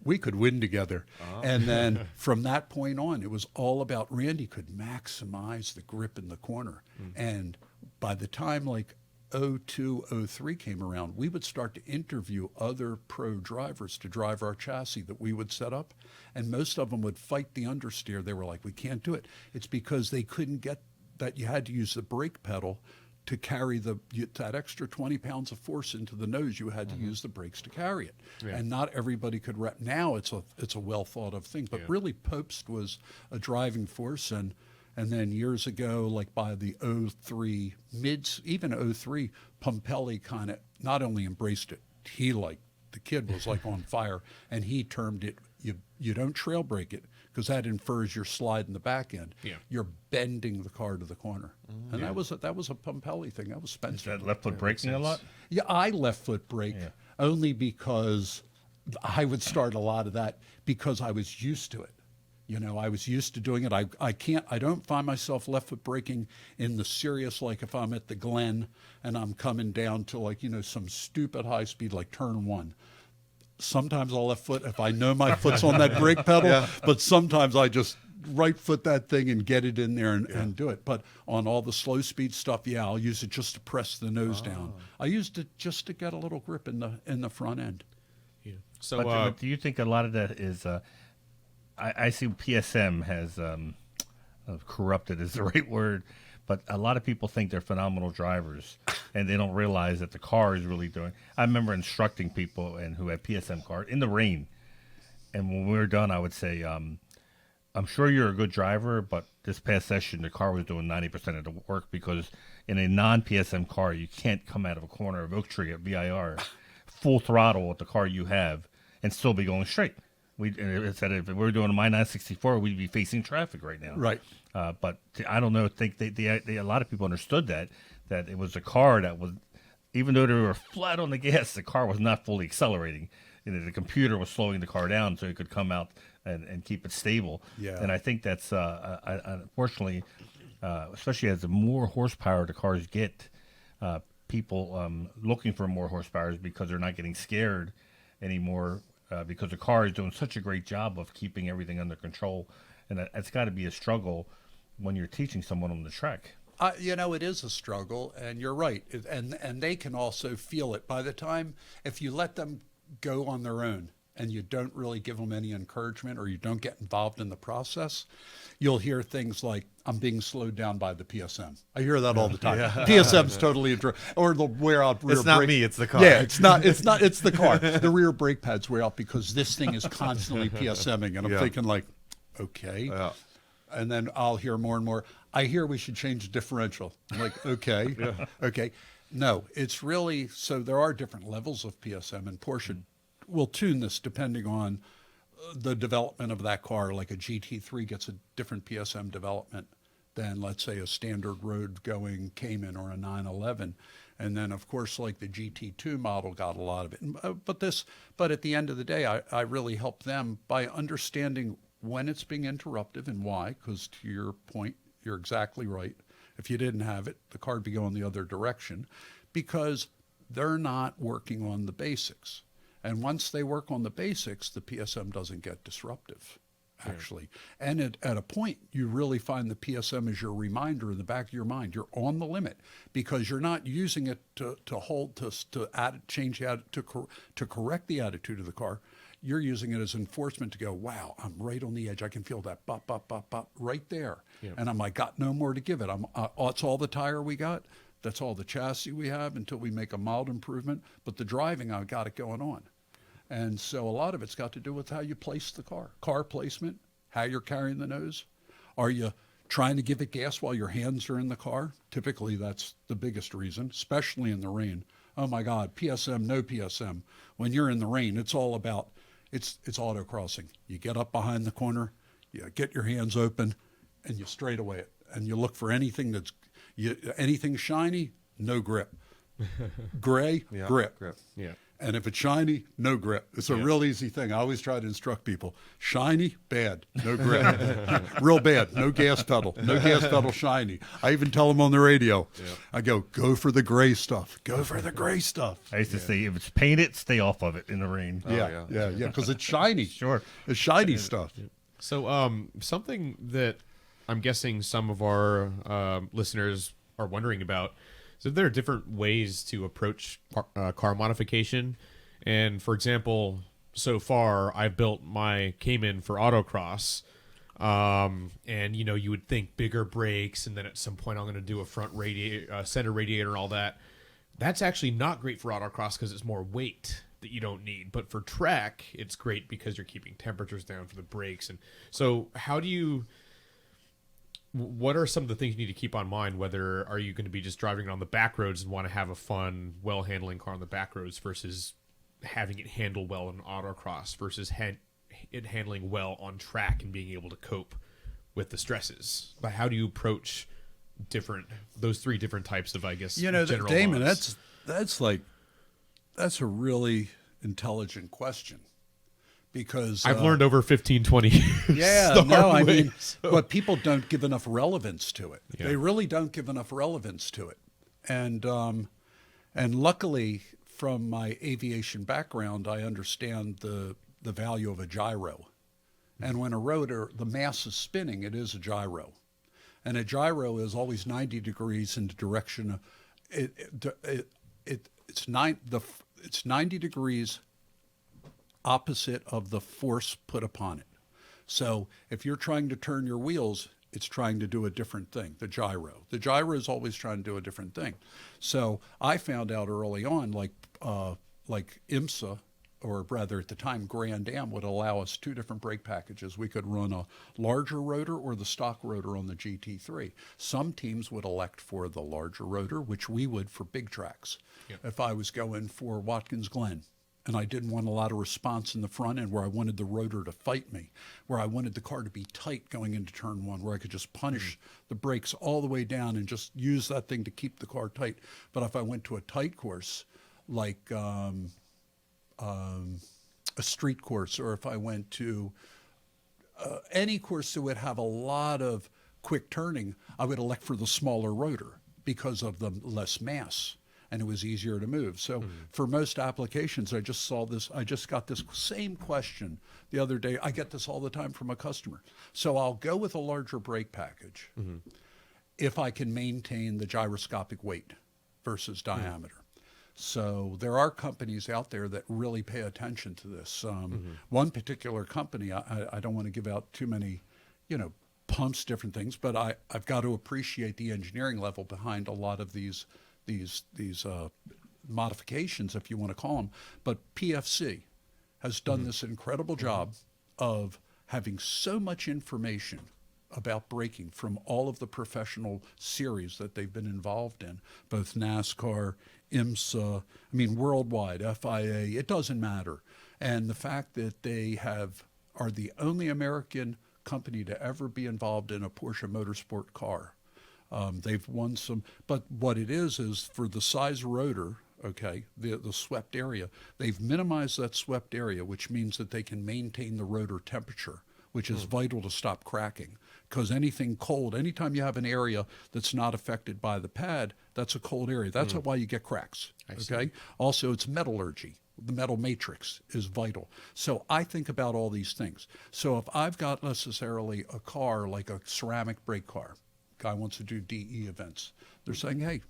We could win together. And then from that point on, it was all about Randy could maximize the grip in the corner. And by the time like 02, 03 came around, we would start to interview other pro drivers to drive our chassis that we would set up. And most of them would fight the understeer. They were like, we can't do it. It's because they couldn't get that you had to use the brake pedal to carry that extra 20 pounds of force into the nose. You had to use the brakes to carry it. And not everybody could now it's a well thought of thing. But really Popst was a driving force. And And then years ago, like by the '03 even '03, Pumpelly kind of not only embraced it, the kid was like on fire, and he termed it, you don't trail brake it, because that infers you're sliding the back end. Yeah. You're bending the car to the corner. And that was a Pumpelly thing. That was Is Spencer. that left foot braking a lot? Yeah, I left foot brake only because I would start a lot of that because I was used to it. You know, I was used to doing it. I don't find myself left foot braking in the serious, like if I'm at the Glen and I'm coming down to like, some stupid high speed, like turn 1. Sometimes I'll left foot if I know my foot's on that brake pedal, but sometimes I just right foot that thing and get it in there and do it. But on all the slow speed stuff, I'll use it just to press the nose down. I used it just to get a little grip in the front end. Yeah. So, But do you think a lot of that is? I see PSM has corrupted is the right word, but a lot of people think they're phenomenal drivers, and they don't realize that the car is really doing. I remember instructing people who had PSM cars in the rain, and when we were done, I would say, "I'm sure you're a good driver, but this past session, the car was doing 90% of the work because in a non-PSM car, you can't come out of a corner of Oak Tree at VIR, full throttle with the car you have, and still be going straight." It said if we were doing a My 964, we'd be facing traffic right now. Right. But I don't know. Think a lot of people understood that it was a car that was, even though they were flat on the gas, the car was not fully accelerating. The computer was slowing the car down so it could come out and keep it stable. Yeah. And I think that's unfortunately, especially as the more horsepower the cars get, people looking for more horsepower because they're not getting scared anymore. Because the car is doing such a great job of keeping everything under control. And it's got to be a struggle when you're teaching someone on the track. It is a struggle, and you're right. And they can also feel it. By the time, if you let them go on their own and you don't really give them any encouragement or you don't get involved in the process, you'll hear things like, "I'm being slowed down by the PSM." I hear that all the time. PSM's totally or the wear out rear It's not brake. me, it's the car. Yeah, it's the car. The rear brake pads wear out because this thing is constantly PSMing, and I'm thinking like, okay. Yeah. And then I'll hear more and more, "I hear we should change the differential." I'm like, okay, okay. No, it's really, so there are different levels of PSM, and Porsche will tune this depending on the development of that car. Like a GT3 gets a different PSM development than, let's say, a standard road going Cayman or a 911. And then, of course, like the GT2 model got a lot of it. But at the end of the day, I really help them by understanding when it's being interruptive and why, because to your point, you're exactly right. If you didn't have it, the car would be going the other direction because they're not working on the basics. And once they work on the basics, the PSM doesn't get disruptive, actually. And at a point, you really find the PSM as your reminder in the back of your mind. You're on the limit because you're not using it to change to correct the attitude of the car. You're using it as enforcement to go, wow, I'm right on the edge. I can feel that bop, bop, bop, bop right there. Yeah. And I'm like, got no more to give it. That's all the tire we got. That's all the chassis we have until we make a mild improvement. But the driving, I've got it going on. And so a lot of it's got to do with how you place the car placement, how you're carrying the nose. Are you trying to give it gas while your hands are in the car? Typically, that's the biggest reason, especially in the rain. Oh my God, PSM, no PSM. When you're in the rain, it's all about, it's autocrossing. You get up behind the corner, you get your hands open, and you straight away it. And you look for anything anything shiny, no grip. Gray, grip. Yeah. And if it's shiny, no grip. It's a real easy thing. I always try to instruct people. Shiny, bad, no grip. Real bad, no gas pedal. No gas pedal shiny. I even tell them on the radio. Yeah. I go for the gray stuff. Go for the gray stuff. I used to say, if it's painted, stay off of it in the rain. Yeah, because it's shiny. Sure. It's shiny stuff. So something that I'm guessing some of our listeners are wondering about, so there are different ways to approach car modification. And for example, so far I've built my Cayman for autocross. And you would think bigger brakes, and then at some point I'm going to do a front center radiator and all that. That's actually not great for autocross because it's more weight that you don't need. But for track, it's great because you're keeping temperatures down for the brakes. And so how do you what are some of the things you need to keep on mind? Whether are you going to be just driving it on the back roads and want to have a fun, well-handling car on the back roads versus having it handle well in autocross versus it handling well on track and being able to cope with the stresses? But how do you approach those three different types of, I guess, general Damon, laws? that's a really intelligent question, because I've learned over 15, 20 years. Yeah, the no, hard I way, mean, so. but people don't give enough relevance to it. Yeah. They really don't give enough relevance to it. And luckily, from my aviation background, I understand the value of a gyro. And when a rotor, the mass is spinning, it is a gyro. And a gyro is always 90 degrees in the direction of it's 90 degrees opposite of the force put upon it. So if you're trying to turn your wheels, it's trying to do a different thing, the gyro. The gyro is always trying to do a different thing. So I found out early on, like IMSA, or rather at the time Grand Am, would allow us two different brake packages. We could run a larger rotor or the stock rotor on the GT3. Some teams would elect for the larger rotor, which we would for big tracks. Yeah. If I was going for Watkins Glen, and I didn't want a lot of response in the front end, where I wanted the rotor to fight me, where I wanted the car to be tight going into turn one, where I could just punish the brakes all the way down and just use that thing to keep the car tight. But if I went to a tight course, like a street course, or if I went to any course that would have a lot of quick turning, I would elect for the smaller rotor because of the less mass, and it was easier to move. So for most applications, I just got this same question the other day. I get this all the time from a customer. So I'll go with a larger brake package if I can maintain the gyroscopic weight versus diameter. So there are companies out there that really pay attention to this. One particular company, I don't want to give out too many, pumps, different things, but I've got to appreciate the engineering level behind a lot of these modifications, if you want to call them. But PFC has done this incredible job of having so much information about braking from all of the professional series that they've been involved in, both NASCAR, IMSA, worldwide, FIA, it doesn't matter. And the fact that they are the only American company to ever be involved in a Porsche motorsport car. They've won some, but what it is for the size rotor, okay, the swept area, they've minimized that swept area, which means that they can maintain the rotor temperature, which is vital to stop cracking. Because anything cold, anytime you have an area that's not affected by the pad, that's a cold area. That's why you get cracks, okay? Also, it's metallurgy. The metal matrix is vital. So I think about all these things. So if I've got necessarily a car like a ceramic brake car, guy wants to do DE events, they're saying, hey,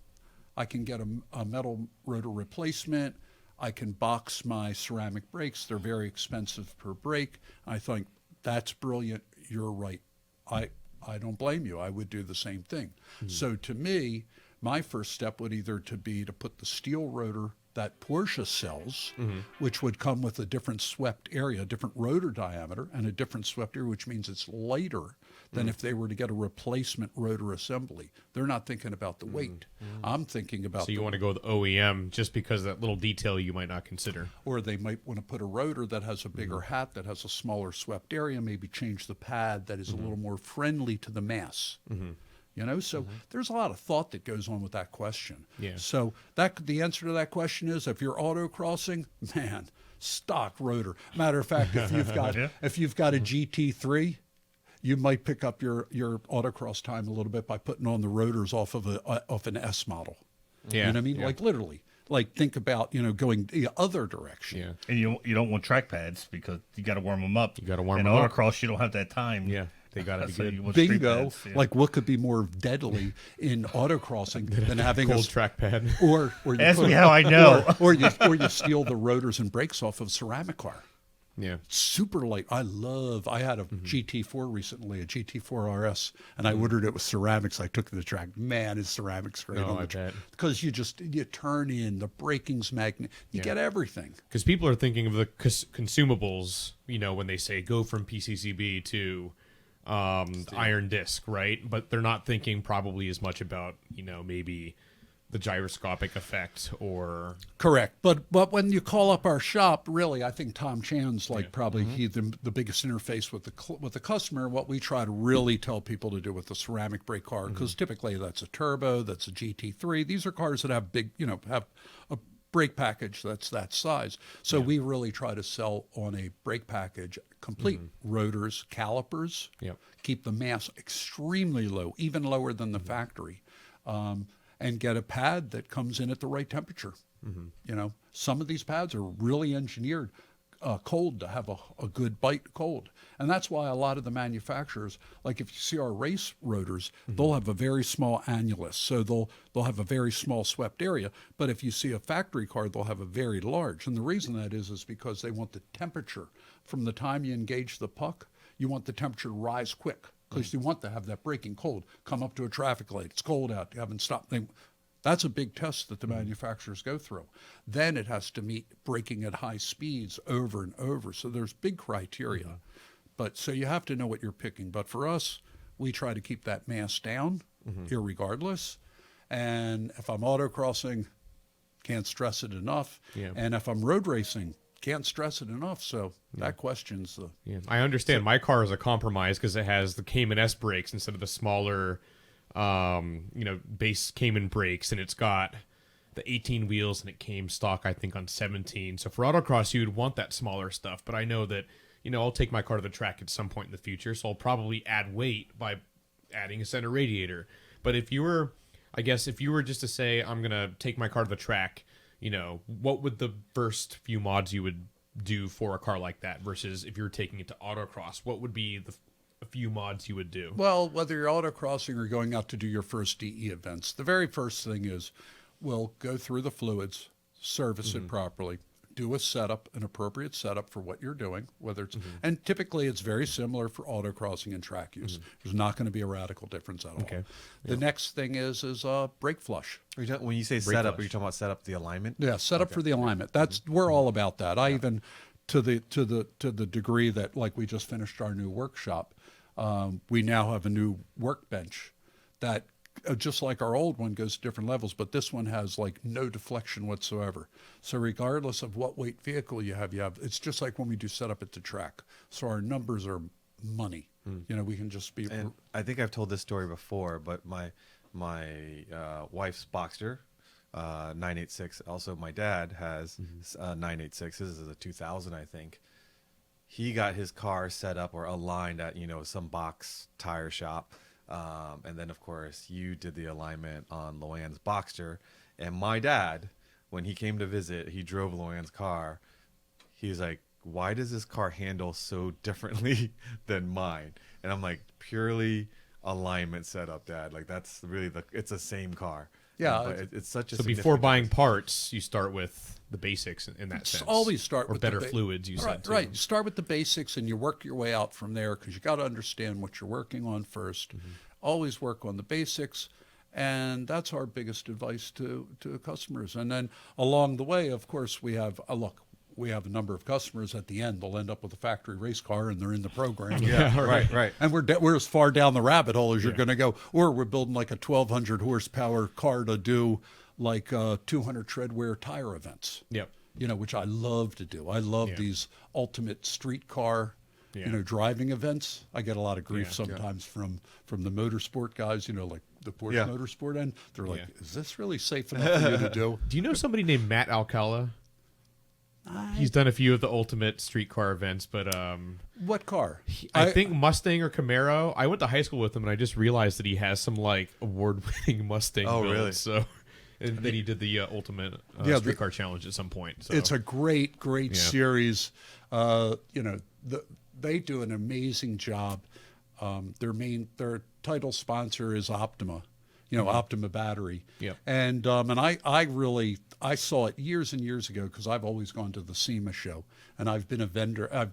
I can get a metal rotor replacement. I can box my ceramic brakes. They're very expensive per brake. I think that's brilliant. You're right. I don't blame you. I would do the same thing. So to me, my first step would either be to put the steel rotor that Porsche sells, which would come with a different swept area, a different rotor diameter, and a different swept area, which means it's lighter than if they were to get a replacement rotor assembly. They're not thinking about the weight. I'm thinking about So you want to go with OEM just because of that little detail you might not consider. Or they might want to put a rotor that has a bigger hat, that has a smaller swept area, maybe change the pad that is a little more friendly to the mass. So there's a lot of thought that goes on with that question. Yeah. So the answer to that question is, if you're autocrossing, man, stock rotor. Matter of fact, if you've got a GT3, you might pick up your autocross time a little bit by putting on the rotors off of an S model. Yeah. You know what I mean? Yeah. Like literally. Like think about, going the other direction. Yeah. And you don't want track pads because you got to warm them up. You gotta warm in them up. autocross, you don't have that time. Yeah. They got to be So good. you want street Bingo. pads, yeah. Like what could be more deadly in autocrossing than having Gold track pad. or you Ask put- me how I know. or you steal the rotors and brakes off of ceramic car. Yeah. Super light. I had a GT4 recently, a GT4 RS, and I ordered it with ceramics. I took it to the track. Man, is ceramics great No, on I the track. bet. Because you turn in, the braking's magnet. You get everything. Because people are thinking of the consumables, when they say go from PCCB to iron disc, right? But they're not thinking probably as much about, maybe the gyroscopic effect or Correct. But when you call up our shop, really, I think Tom Chan's probably he the biggest interface with the customer. What we try to really tell people to do with the ceramic brake car, because typically that's a turbo, that's a GT3. These are cars that have big, have a brake package that's that size. So we really try to sell on a brake package, complete rotors, calipers, keep the mass extremely low, even lower than the factory. And get a pad that comes in at the right temperature. Some of these pads are really engineered cold to have a good bite cold. And that's why a lot of the manufacturers, like if you see our race rotors, they'll have a very small annulus. So they'll have a very small swept area. But if you see a factory car, they'll have a very large. And the reason that is because they want the temperature from the time you engage the puck, you want the temperature to rise quick. Because you want to have that braking cold. Come up to a traffic light, it's cold out, you haven't stopped. That's a big test that the manufacturers go through. Then it has to meet braking at high speeds over and over. So there's big criteria. But so you have to know what you're picking. But for us, we try to keep that mass down, irregardless. And if I'm autocrossing, can't stress it enough. And if I'm road racing, can't stress it enough. So that question's the... I understand. My car is a compromise because it has the Cayman S brakes instead of the smaller, base Cayman brakes, and it's got the 18 wheels, and it came stock, I think, on 17. So for autocross, you would want that smaller stuff. But I know that, I'll take my car to the track at some point in the future, so I'll probably add weight by adding a center radiator. But if you were just to say, I'm going to take my car to the track, what would the first few mods you would do for a car like that versus if you're taking it to autocross? What would be a few mods you would do? Well, whether you're autocrossing or going out to do your first DE events, the very first thing is we'll go through the fluids, service it properly, do a setup, an appropriate setup for what you're doing, whether it's, and typically it's very similar for autocrossing and track use. There's not going to be a radical difference at all. The next thing is brake flush. When you say setup, are you talking about set up the alignment? Yeah, set up for the alignment. We're all about that. I even to the degree that, like, we just finished our new workshop, we now have a new workbench that just like our old one goes to different levels, but this one has no deflection whatsoever. So regardless of what weight vehicle you have, it's just like when we do setup at the track. So our numbers are money. We can just be. And I think I've told this story before, but my wife's Boxster 986. Also, my dad has 986. This is a 2000, I think. He got his car set up or aligned at some box tire shop. And then, of course, you did the alignment on Loanne's Boxster. And my dad, when he came to visit, he drove Loanne's car. He was like, why does this car handle so differently than mine? And I'm like, purely alignment setup, Dad. That's really it's the same car. Yeah. But it's such a So before buying parts, you start with the basics in that sense. Always start or with better fluids, you said, too. Right. You start with the basics and you work your way out from there, because you got to understand what you're working on first. Always work on the basics. And that's our biggest advice to customers. And then along the way, of course, we have we have a number of customers at the end. They'll end up with a factory race car and they're in the program. right. And we're as far down the rabbit hole as you're going to go. Or we're building like a 1,200 horsepower car to do 200 treadwear tire events. Yep. Which I love to do. I love these ultimate street car, driving events. I get a lot of grief sometimes from the motorsport guys, like the Porsche motorsport end. They're like, is this really safe enough for you to do? Do you know somebody named Matt Alcala? He's done a few of the ultimate street car events, but what car? I think Mustang or Camaro. I went to high school with him, and I just realized that he has some award-winning Mustang builds. Really? So, and then he did the ultimate street car challenge at some point. So. It's a great series. They do an amazing job. Their title sponsor is Optima. Optima battery. Yep. And I saw it years and years ago, because I've always gone to the SEMA show, and I've been a vendor. I've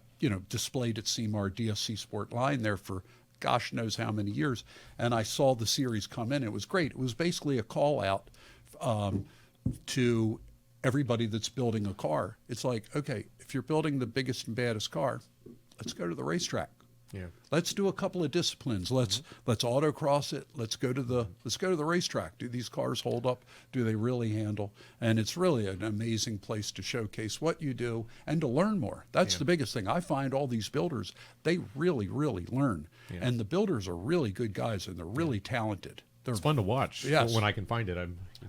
displayed at SEMA our DSC Sport line there for gosh knows how many years, and I saw the series come in. It was great. It was basically a call out to everybody that's building a car. It's like, okay, if you're building the biggest and baddest car, let's go to the racetrack. Yeah. Let's do a couple of disciplines. Let's autocross it. Let's go to the racetrack. Do these cars hold up? Do they really handle? And it's really an amazing place to showcase what you do and to learn more. That's the biggest thing. I find all these builders, they really, really learn. Yeah. And the builders are really good guys, and they're really talented. It's fun to watch. Yes. When I can find it.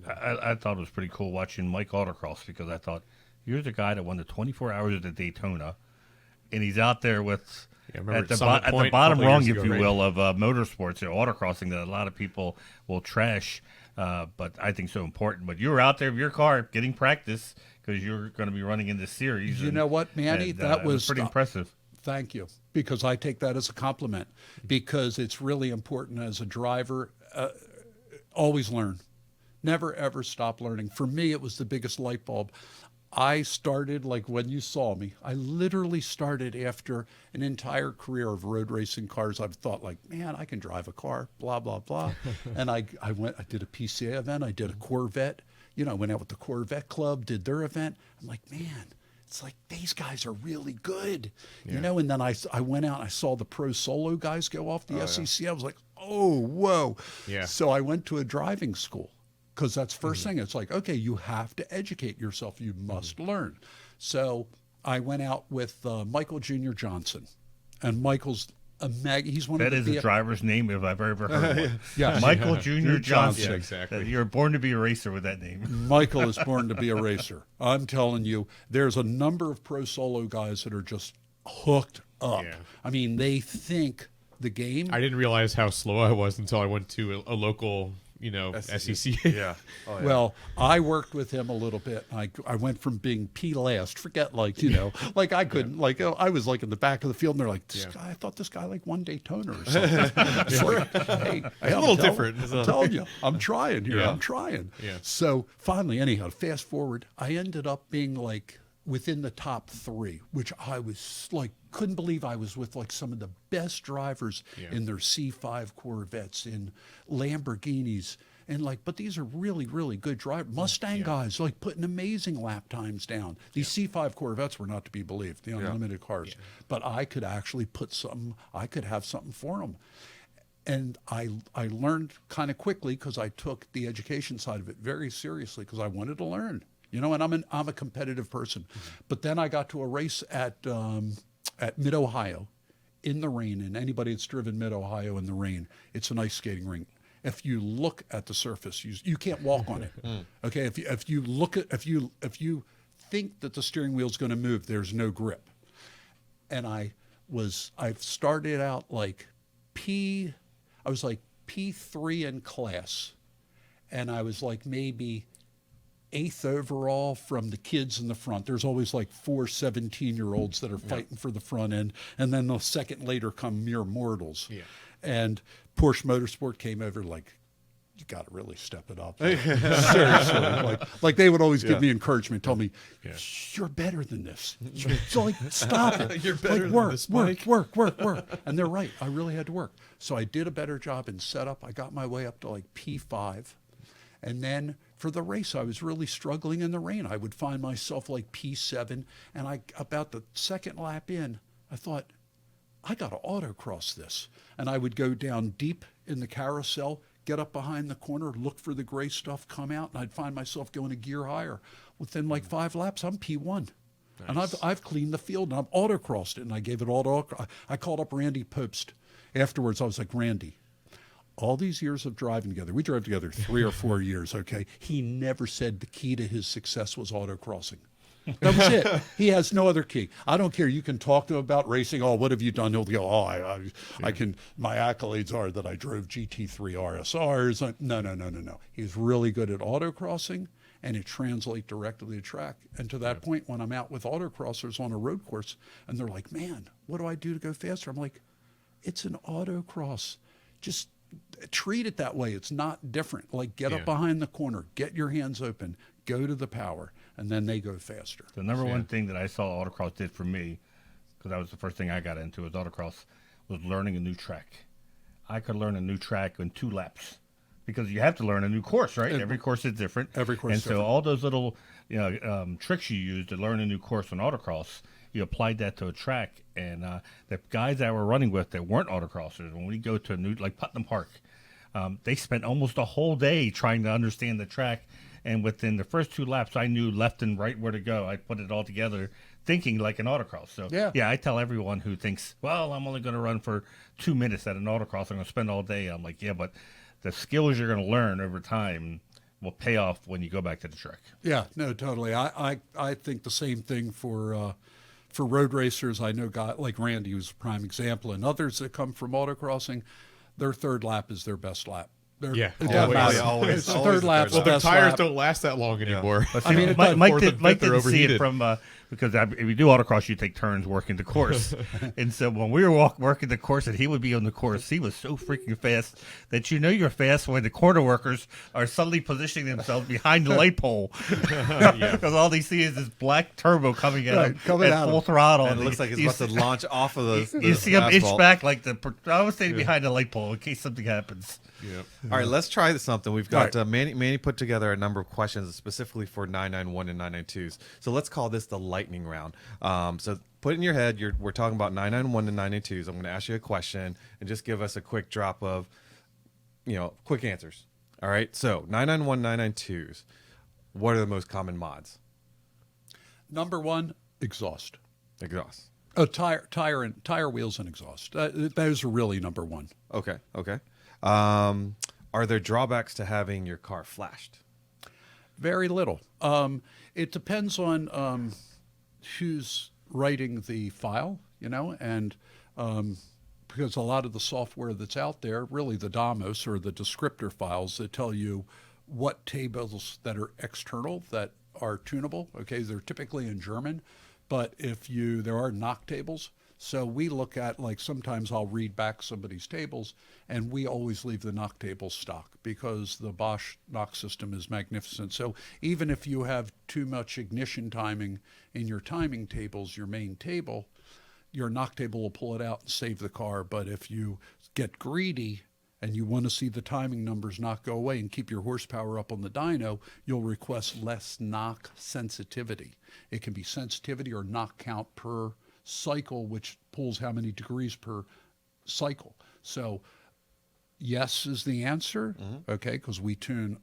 I thought it was pretty cool watching Mike autocross, because I thought, here's a guy that won the 24 Hours of the Daytona, and he's out there with at the bottom rung, if you will, of motorsports, autocrossing, that a lot of people will trash, but I think so important. But you were out there with your car getting practice because you're going to be running in this series. You know what, Manny? That was pretty impressive. Thank you, because I take that as a compliment, because it's really important as a driver. Always learn. Never, ever stop learning. For me, it was the biggest light bulb. I started, like when you saw me, I literally started after an entire career of road racing cars. I've thought, like, man, I can drive a car, blah, blah, blah. And I did a PCA event. I did a Corvette. I went out with the Corvette Club, did their event. I'm like, man, it's like these guys are really good, And then I went out and I saw the pro solo guys go off the SEC. I was like, oh, whoa. Yeah. So I went to a driving school, because that's first thing. It's like, okay, you have to educate yourself. You must learn. So I went out with Michael Jr. Johnson, and Michael's he's one that of the... That is a driver's name if I've ever heard one. Yeah. Michael Jr. Johnson. Yeah, exactly. You're born to be a racer with that name. Michael is born to be a racer. I'm telling you, there's a number of pro solo guys that are just hooked up. Yeah. I mean, they think the game... I didn't realize how slow I was until I went to a local... SEC. Yeah. Oh, yeah. Well, I worked with him a little bit. I went from being P last, forget like I couldn't I was like in the back of the field, and they're like, this guy, I thought this guy like won Daytona or something. Hey, it's a little different. I'm telling you, I'm trying here. Yeah. I'm trying. Yeah. So finally, anyhow, fast forward, I ended up being like within the top 3, which I was like, couldn't believe I was with like some of the best drivers in their C5 Corvettes, in Lamborghinis, and like, but these are really, really good drivers. Mustang guys like putting amazing lap times down. These C5 Corvettes were not to be believed, the unlimited cars, but I could actually I could have something for them. And I learned kind of quickly, because I took the education side of it very seriously, because I wanted to learn. And I'm a competitive person. But then I got to a race at Mid-Ohio in the rain, and anybody that's driven Mid-Ohio in the rain, it's an ice skating rink. If you look at the surface, you can't walk on it. Okay, if you think that the steering wheel's going to move, there's no grip. And I started out like I was like P3 in class, and I was like maybe 8th overall from the kids in the front. There's always like 4 17-year-olds that are fighting for the front end, and then the second later come mere mortals. Yeah. And Porsche Motorsport came over like, you got to really step it up. Seriously. Like they would always give me encouragement, tell me, you're better than this. So like, stop it. You're better like, than this, Mike. Work. And they're right. I really had to work. So I did a better job in setup. I got my way up to like P5. And then for the race, I was really struggling in the rain. I would find myself like P7, and about the second lap in, I thought, I got to autocross this. And I would go down deep in the carousel, get up behind the corner, look for the gray stuff, come out, and I'd find myself going a gear higher. Within like 5 laps, I'm P1. Nice. And I've cleaned the field, and I've autocrossed it, and I gave it all to I called up Randy Popst. Afterwards, I was like, Randy, all these years of driving together, we drove together 3 or 4 years, okay? He never said the key to his success was autocrossing. That was it. He has no other key. I don't care. You can talk to him about racing. Oh, what have you done? He'll go, I can, my accolades are that I drove GT3 RSRs. No. He's really good at autocrossing, and it translates directly to track. And to that point, when I'm out with autocrossers on a road course, and they're like, man, what do I do to go faster? I'm like, it's an autocross. Just treat it that way. It's not different. Like, get up behind the corner, get your hands open, go to the power, and then they go faster. The number one thing that I saw autocross did for me, because that was the first thing I got into with autocross, was learning a new track. I could learn a new track in 2 laps, because you have to learn a new course, right? Every course is different. Every course is different. So all those little tricks you use to learn a new course on autocross. You applied that to a track, and the guys that we're running with that weren't autocrossers, when we go to a new, like Putnam Park, they spent almost a whole day trying to understand the track. And within the first 2 laps, I knew left and right where to go. I put it all together, thinking like an autocross. So, I tell everyone who thinks, well, I'm only going to run for 2 minutes at an autocross. I'm going to spend all day. I'm like, yeah, but the skills you're going to learn over time will pay off when you go back to the track. Yeah, no, totally. I think the same thing for road racers. I know guys like Randy, who's a prime example, and others that come from autocrossing, their third lap is their best lap. Yeah, it doesn't matter. always. It's third lap's Well, their best tires lap. don't last that long anymore. But I mean, it Mike Fourth and fifth, they're didn't see it overheated. from because if you do autocross, you take turns working the course. And so when we were working the course and he would be on the course, he was so freaking fast that you're fast when the corner workers are suddenly positioning themselves behind the light pole because all they see is this black turbo coming at full throttle. And it looks like it's about to launch off of the You see him inch asphalt. back like I was staying behind the light pole in case something happens. Yep. All right, let's try something. We've got All Manny put together a number of questions specifically for 991 and 992s. So let's call this the lightning round. So put in your head, we're talking about 991 and 992s. I'm going to ask you a question and just give us a quick drop of, quick answers. All right, so 991, 992s, what are the most common mods? Number one, exhaust. Exhaust. Tire wheels and exhaust. Those are really number one. Okay. Are there drawbacks to having your car flashed? Very little. It depends on who's writing the file, and because a lot of the software that's out there, really the DOMOS or the descriptor files that tell you what tables that are external that are tunable. Okay, they're typically in German, but there are knock tables. So we look at, like, sometimes I'll read back somebody's tables, and we always leave the knock tables stock because the Bosch knock system is magnificent. So even if you have too much ignition timing in your timing tables, your main table, your knock table will pull it out and save the car. But if you get greedy and you want to see the timing numbers not go away and keep your horsepower up on the dyno, you'll request less knock sensitivity. It can be sensitivity or knock count per cycle, which pulls how many degrees per cycle. So yes is the answer. Okay, because we tune.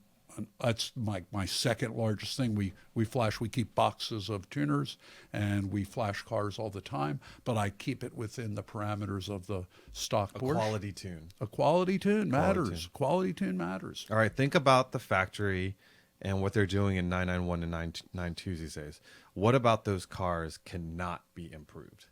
That's my second largest thing. We flash. We keep boxes of tuners and we flash cars all the time, but I keep it within the parameters of the stock Porsche. Quality tune. A quality tune matters. Quality tune matters. All right, think about the factory and what they're doing in 991 and 992s these days. What about those cars cannot be improved?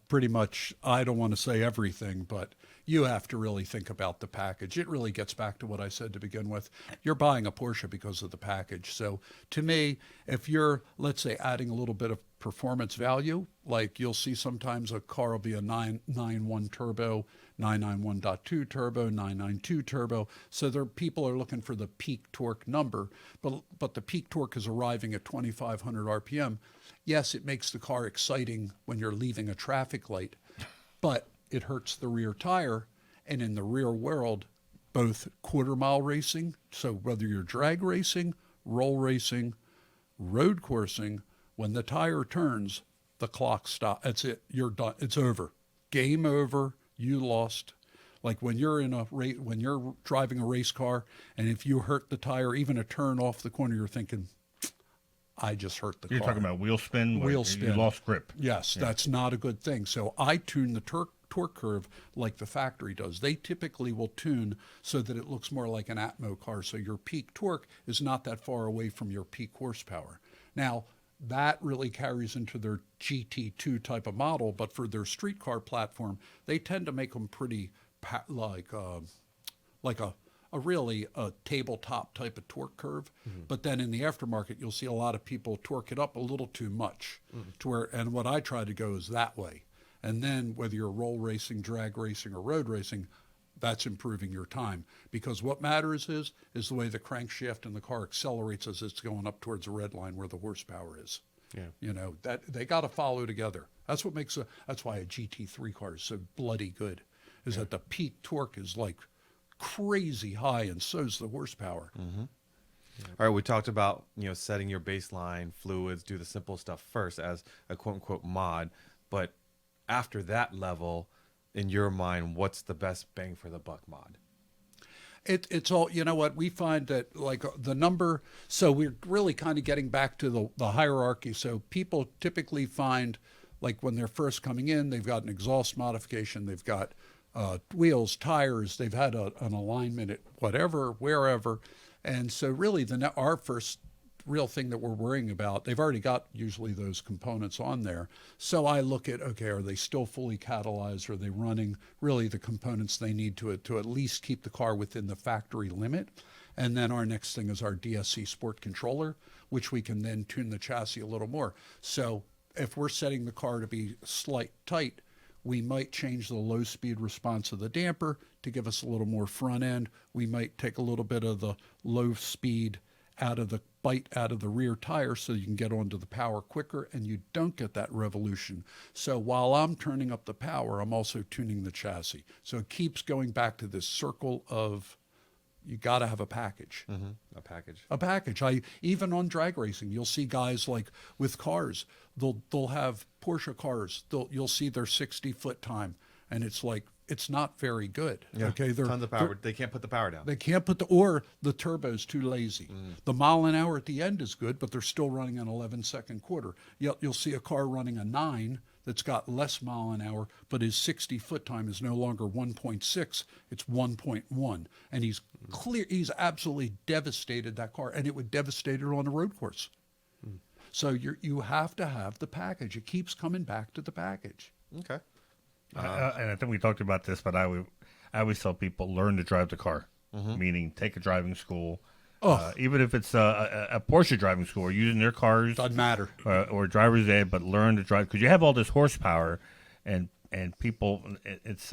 Pretty much, I don't want to say everything, but you have to really think about the package. It really gets back to what I said to begin with. You're buying a Porsche because of the package. So to me, if you're, let's say, adding a little bit of performance value, like you'll see sometimes a car will be a 991 turbo, 991.2 turbo, 992 turbo. So people are looking for the peak torque number, but the peak torque is arriving at 2,500 RPM. Yes, it makes the car exciting when you're leaving a traffic light, but it hurts the rear tire. And in the rear world, both quarter mile racing, so whether you're drag racing, roll racing, road coursing, when the tire turns, the clock stops. That's it. You're done. It's over. Game over. You lost. Like when you're when you're driving a race car, and if you hurt the tire, even a turn off the corner, you're thinking, I just hurt the car. You're talking about wheel spin? Wheel spin. You lost grip. Yes, that's not a good thing. So I tune the torque curve like the factory does. They typically will tune so that it looks more like an Atmo car, so your peak torque is not that far away from your peak horsepower. Now, that really carries into their GT2 type of model, but for their street car platform, they tend to make them pretty like a really tabletop type of torque curve. But then in the aftermarket, you'll see a lot of people torque it up a little too much to where, and what I try to go is that way. And then whether you're roll racing, drag racing, or road racing, that's improving your time. Because what matters is the way the crankshaft in the car accelerates as it's going up towards the red line where the horsepower is. Yeah. You know, that they got to follow together. That's what makes that's why a GT3 car is so bloody good, is that the peak torque is like crazy high, and so's the horsepower. All right, we talked about, setting your baseline, fluids, do the simple stuff first as a quote unquote mod, but after that level, in your mind, what's the best bang for the buck mod? It's all, you know what, we find that like the number, so we're really kind of getting back to the hierarchy. So people typically find, like when they're first coming in, they've got an exhaust modification, they've got wheels, tires, they've had an alignment at whatever, wherever. And so really our first real thing that we're worrying about, they've already got usually those components on there. So I look at, okay, are they still fully catalyzed? Are they running really the components they need to at least keep the car within the factory limit? And then our next thing is our DSC Sport Controller, which we can then tune the chassis a little more. So if we're setting the car to be slight tight, we might change the low speed response of the damper to give us a little more front end. We might take a little bit of the low speed out of the bite out of the rear tire so you can get onto the power quicker and you don't get that revolution. So while I'm turning up the power, I'm also tuning the chassis. So it keeps going back to this circle of you got to have a package. A package. A package. Even on drag racing, you'll see guys like with cars, they'll have Porsche cars. You'll see their 60-foot time, and it's like it's not very good. Yeah, okay, tons of power. They can't put the power down. They can't put or the turbo's too lazy. The mile an hour at the end is good, but they're still running an 11-second quarter. You'll see a car running a 9 that's got less mile an hour, but his 60-foot time is no longer 1.6, it's 1.1. And he's absolutely devastated that car, and it would devastate it on a road course. So you have to have the package. It keeps coming back to the package. Okay. And I think we talked about this, but I always tell people learn to drive the car, meaning take a driving school. Even if it's a Porsche driving school or using their cars, Doesn't matter. Or driver's ed, but learn to drive because you have all this horsepower, and people, it's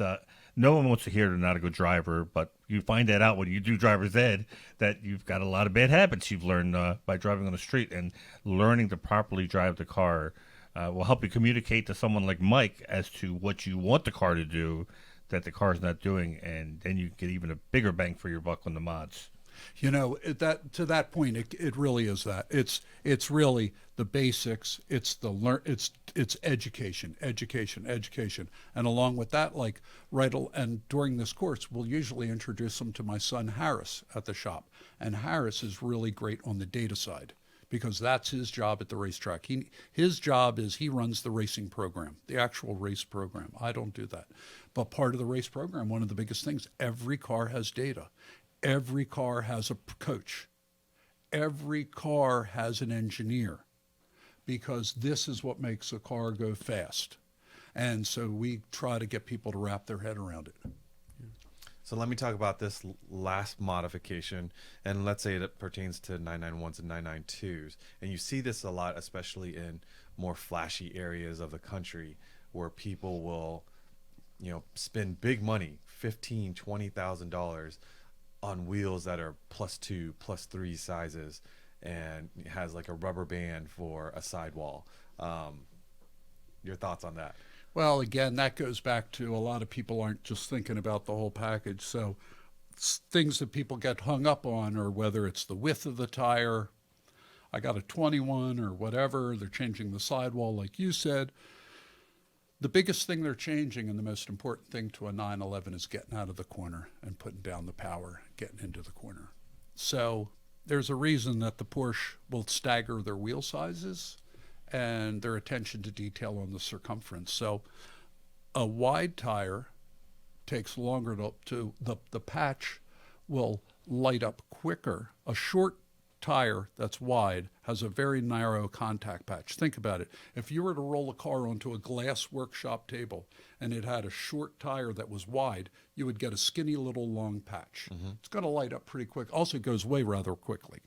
no one wants to hear they're not a good driver, but you find that out when you do driver's ed that you've got a lot of bad habits you've learned by driving on the street, and learning to properly drive the car will help you communicate to someone like Mike as to what you want the car to do that the car's not doing, and then you get even a bigger bang for your buck on the mods. To that point, it really is that. It's really the basics. It's it's education, and along with that, and during this course, we'll usually introduce them to my son Harris at the shop, and Harris is really great on the data side because that's his job at the racetrack. His job is he runs the racing program, the actual race program. I don't do that, but part of the race program, one of the biggest things, every car has data. Every car has a coach. Every car has an engineer because this is what makes a car go fast. And so we try to get people to wrap their head around it. So let me talk about this last modification, and let's say it pertains to 991s and 992s. And you see this a lot, especially in more flashy areas of the country where people will, spend big money, $15,000, $20,000 on wheels that are +2, +3 sizes, and it has like a rubber band for a sidewall. Your thoughts on that? Well, again, that goes back to a lot of people aren't just thinking about the whole package. So things that people get hung up on, or whether it's the width of the tire, I got a 21 or whatever, they're changing the sidewall like you said. The biggest thing they're changing and the most important thing to a 911 is getting out of the corner and putting down the power, getting into the corner. So there's a reason that the Porsche will stagger their wheel sizes and their attention to detail on the circumference. So a wide tire takes longer to the patch will light up quicker. A short tire that's wide has a very narrow contact patch. Think about it. If you were to roll a car onto a glass workshop table and it had a short tire that was wide, you would get a skinny little long patch. It's going to light up pretty quick. Also, it goes away rather quickly.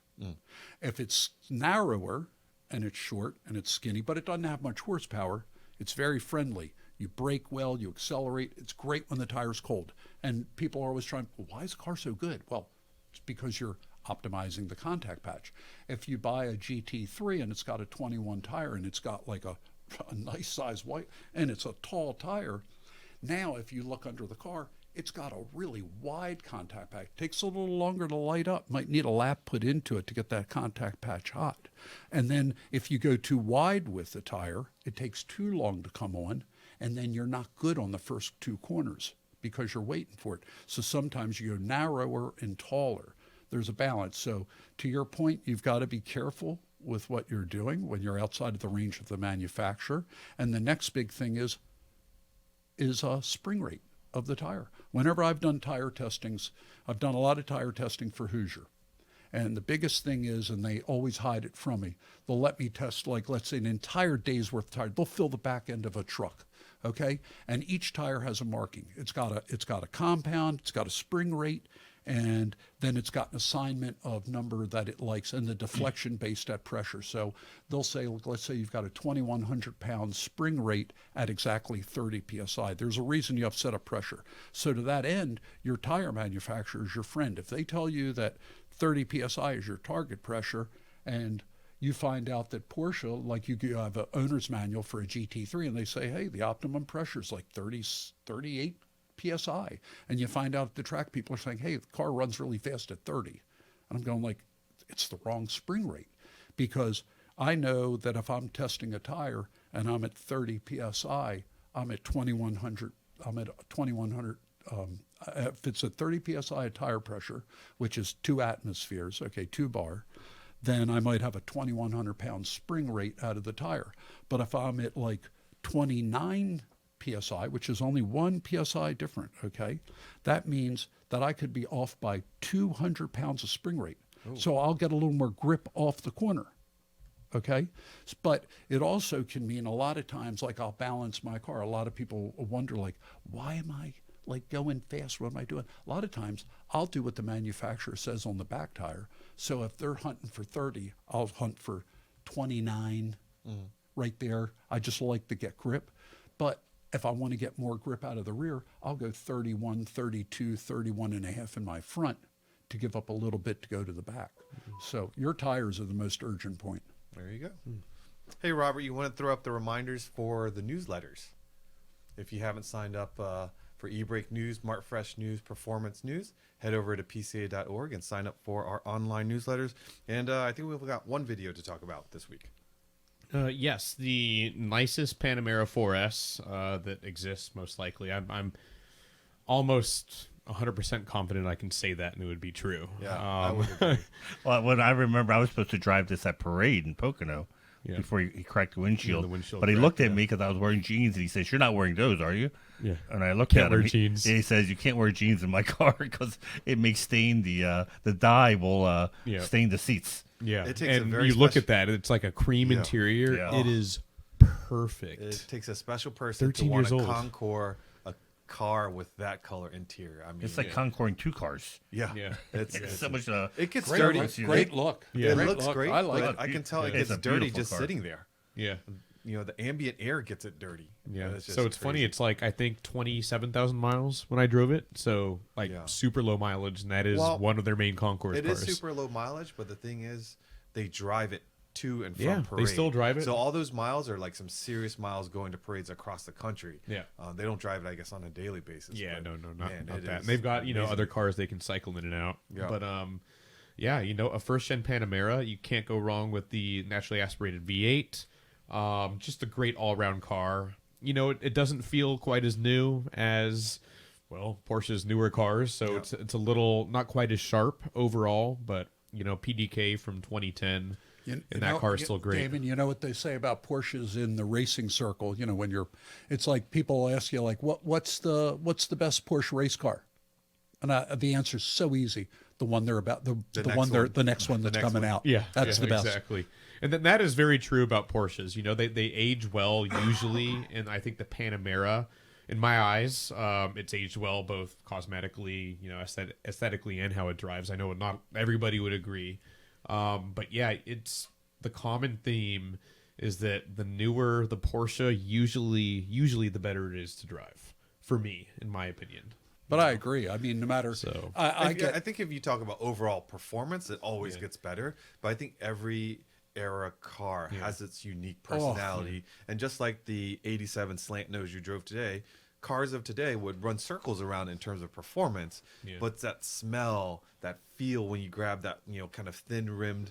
If it's narrower and it's short and it's skinny, but it doesn't have much horsepower, it's very friendly. You brake well, you accelerate. It's great when the tire's cold. And people are always trying, well, why is the car so good? Well, it's because you're optimizing the contact patch. If you buy a GT3 and it's got a 21 tire and it's got like a nice size white and it's a tall tire, now if you look under the car, it's got a really wide contact patch. Takes a little longer to light up. Might need a lap put into it to get that contact patch hot. And then if you go too wide with the tire, it takes too long to come on, and then you're not good on the first 2 corners because you're waiting for it. So sometimes you go narrower and taller. There's a balance. So to your point, you've got to be careful with what you're doing when you're outside of the range of the manufacturer. And the next big thing is spring rate of the tire. Whenever I've done tire testings, I've done a lot of tire testing for Hoosier. And the biggest thing is, and they always hide it from me, they'll let me test, like, let's say an entire day's worth of tire. They'll fill the back end of a truck, okay? And each tire has a marking. It's got a compound, it's got a spring rate, and then it's got an assignment of number that it likes and the deflection based at pressure. So they'll say, let's say you've got a 2,100 pound spring rate at exactly 30 PSI. There's a reason you have set up pressure. So to that end, your tire manufacturer is your friend. If they tell you that 30 PSI is your target pressure, and you find out that Porsche, like you have an owner's manual for a GT3, and they say, hey, the optimum pressure is like 38 PSI, and you find out at the track people are saying, hey, the car runs really fast at 30. And I'm going like, it's the wrong spring rate, because I know that if I'm testing a tire and I'm at 30 PSI, I'm at 2,100. If it's at 30 PSI of tire pressure, which is 2 atmospheres, okay, 2 bar, then I might have a 2,100 pound spring rate out of the tire. But if I'm at like 29 PSI, which is only 1 PSI different, okay, that means that I could be off by 200 pounds of spring rate. Ooh. So I'll get a little more grip off the corner, okay? But it also can mean a lot of times, like, I'll balance my car. A lot of people wonder, like, why am I like going fast? What am I doing? A lot of times I'll do what the manufacturer says on the back tire. So if they're hunting for 30, I'll hunt for 29 right there. I just like to get grip. But if I want to get more grip out of the rear, I'll go 31, 32, 31 and a half in my front to give up a little bit to go to the back. So your tires are the most urgent point. There you go. Hey, Robert, you want to throw up the reminders for the newsletters? If you haven't signed up for eBrake News, Mart Fresh News, Performance News, head over to pca.org and sign up for our online newsletters. And I think we've got one video to talk about this week. Yes, the nicest Panamera 4S that exists, most likely. I'm almost 100% confident I can say that and it would be true. Yeah, I would agree. Well, when I remember, I was supposed to drive this at Parade in Pocono before he cracked the windshield. But he looked at me because I was wearing jeans, and he says, "You're not wearing those, are you?" Yeah. And I looked at him. Wear jeans. He says, "You can't wear jeans in my car because it may stain the dye will stain the seats." Yeah, it takes and you look at that; it's like a cream interior. Yeah. It is perfect. It takes a special person to 13 want years to old. concour a car with that color interior. I mean, It's like conquering 2 cars. yeah, Yeah. it's So much. it gets Great dirty. look. Great look. Yeah. It Great looks look. great. I like but it. I can tell it It's gets a dirty beautiful just car. sitting there. Yeah, You know, the ambient air gets it dirty. yeah. It's just So it's funny. crazy. It's like I think 27,000 miles when I drove it. So like super low mileage, and that is one of their main concourse It cars. is super low mileage, but the thing is, they drive it to and from Yeah, parade. they still drive it. So all those miles are like some serious miles going to parades across the country. Yeah. They don't drive it, I guess, on a daily basis. Yeah, but, not man, that. it And is they've got amazing. other cars they can cycle in and out. Yeah. But yeah, a first gen Panamera, you can't go wrong with the naturally aspirated V8. Just a great all around car. It doesn't feel quite as new as Porsche's newer cars, so it's a little not quite as sharp overall. But PDK from 2010. And that car is still great. Damon, you know what they say about Porsches in the racing circle? When it's like people ask you, like, what's the best Porsche race car? And the answer is so easy. The one they're about, the next one that's coming out. Yeah, that's the best. Exactly. And then that is very true about Porsches. They age well usually, and I think the Panamera, in my eyes, it's aged well both cosmetically, aesthetically, and how it drives. I know not everybody would agree. But yeah, it's the common theme is that the newer the Porsche, usually the better it is to drive, for me, in my opinion. But I agree. I mean, no matter. So I think if you talk about overall performance, it always gets better. But I think every era car has its unique personality, and just like the '87 slant nose you drove today, cars of today would run circles around in terms of performance, but it's that smell, that feel when you grab that, kind of thin rimmed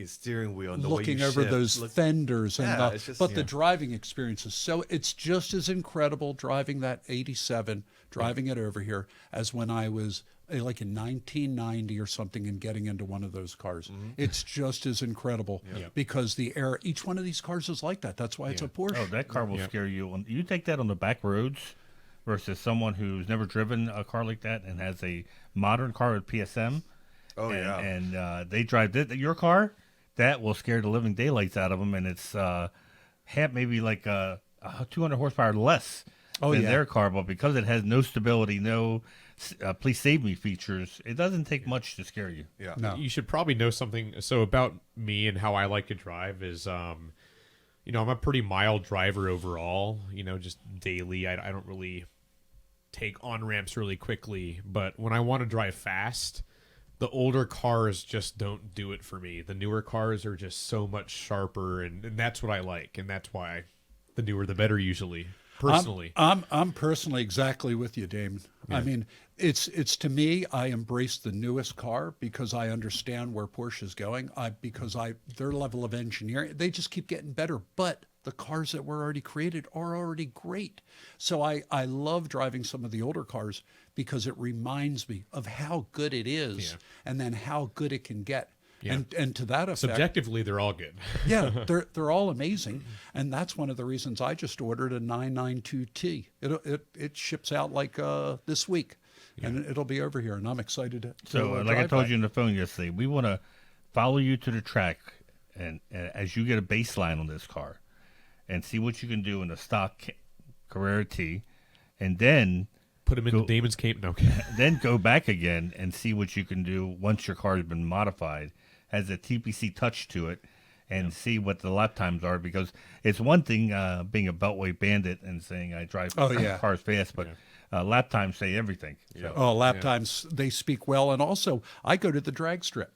steering wheel and the looking way you over shift. those fenders and Yeah, it's just, but the driving experience is it's just as incredible driving that 87, driving it over here, as when I was like in 1990 or something and getting into one of those cars. It's just as incredible because each one of these cars is like that. That's why it's a Porsche. Oh, that car will scare you. You take that on the back roads versus someone who's never driven a car like that and has a modern car with PSM. Oh, yeah. And they drive your car. That will scare the living daylights out of them, and it's maybe like 200 horsepower less than their car, but because it has no stability, no please save me features, it doesn't take much to scare you. Yeah. No. You should probably know something. So about me and how I like to drive is, I'm a pretty mild driver overall. Just daily. I don't really take on ramps really quickly, but when I want to drive fast, the older cars just don't do it for me. The newer cars are just so much sharper, and that's what I like, and that's why the newer the better usually. Personally, I'm personally exactly with you, Damon. I mean, it's to me, I embrace the newest car because I understand where Porsche is going. Their level of engineering, they just keep getting better. But the cars that were already created are already great. So I love driving some of the older cars because it reminds me of how good it is and then how good it can get. Yeah. And to that effect, subjectively, they're all good. yeah, they're all amazing, and that's one of the reasons I just ordered a 992T. It ships out like this week, and it'll be over here, and I'm excited to. So, like I told you on the phone yesterday, we want to follow you to the track, and as you get a baseline on this car, and see what you can do in the stock Carrera T, and then put him into Damon's cape. No, okay. Then go back again and see what you can do once your car has been modified, has a TPC touch to it, and see what the lap times are. Because it's one thing being a Beltway bandit and saying I drive cars fast, but lap times say everything. So. Lap times, they speak well. And also, I go to the drag strip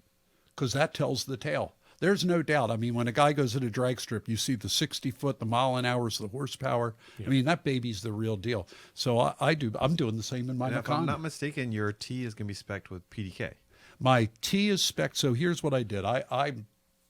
because that tells the tale. There's no doubt. I mean, when a guy goes in a drag strip, you see the 60-foot, the mile an hour, the horsepower. Yeah. I mean, that baby's the real deal. So I'm doing the same in my Macan. If I'm not mistaken, your T is going to be spec'd with PDK. My T is spec'd. So here's what I did. I'm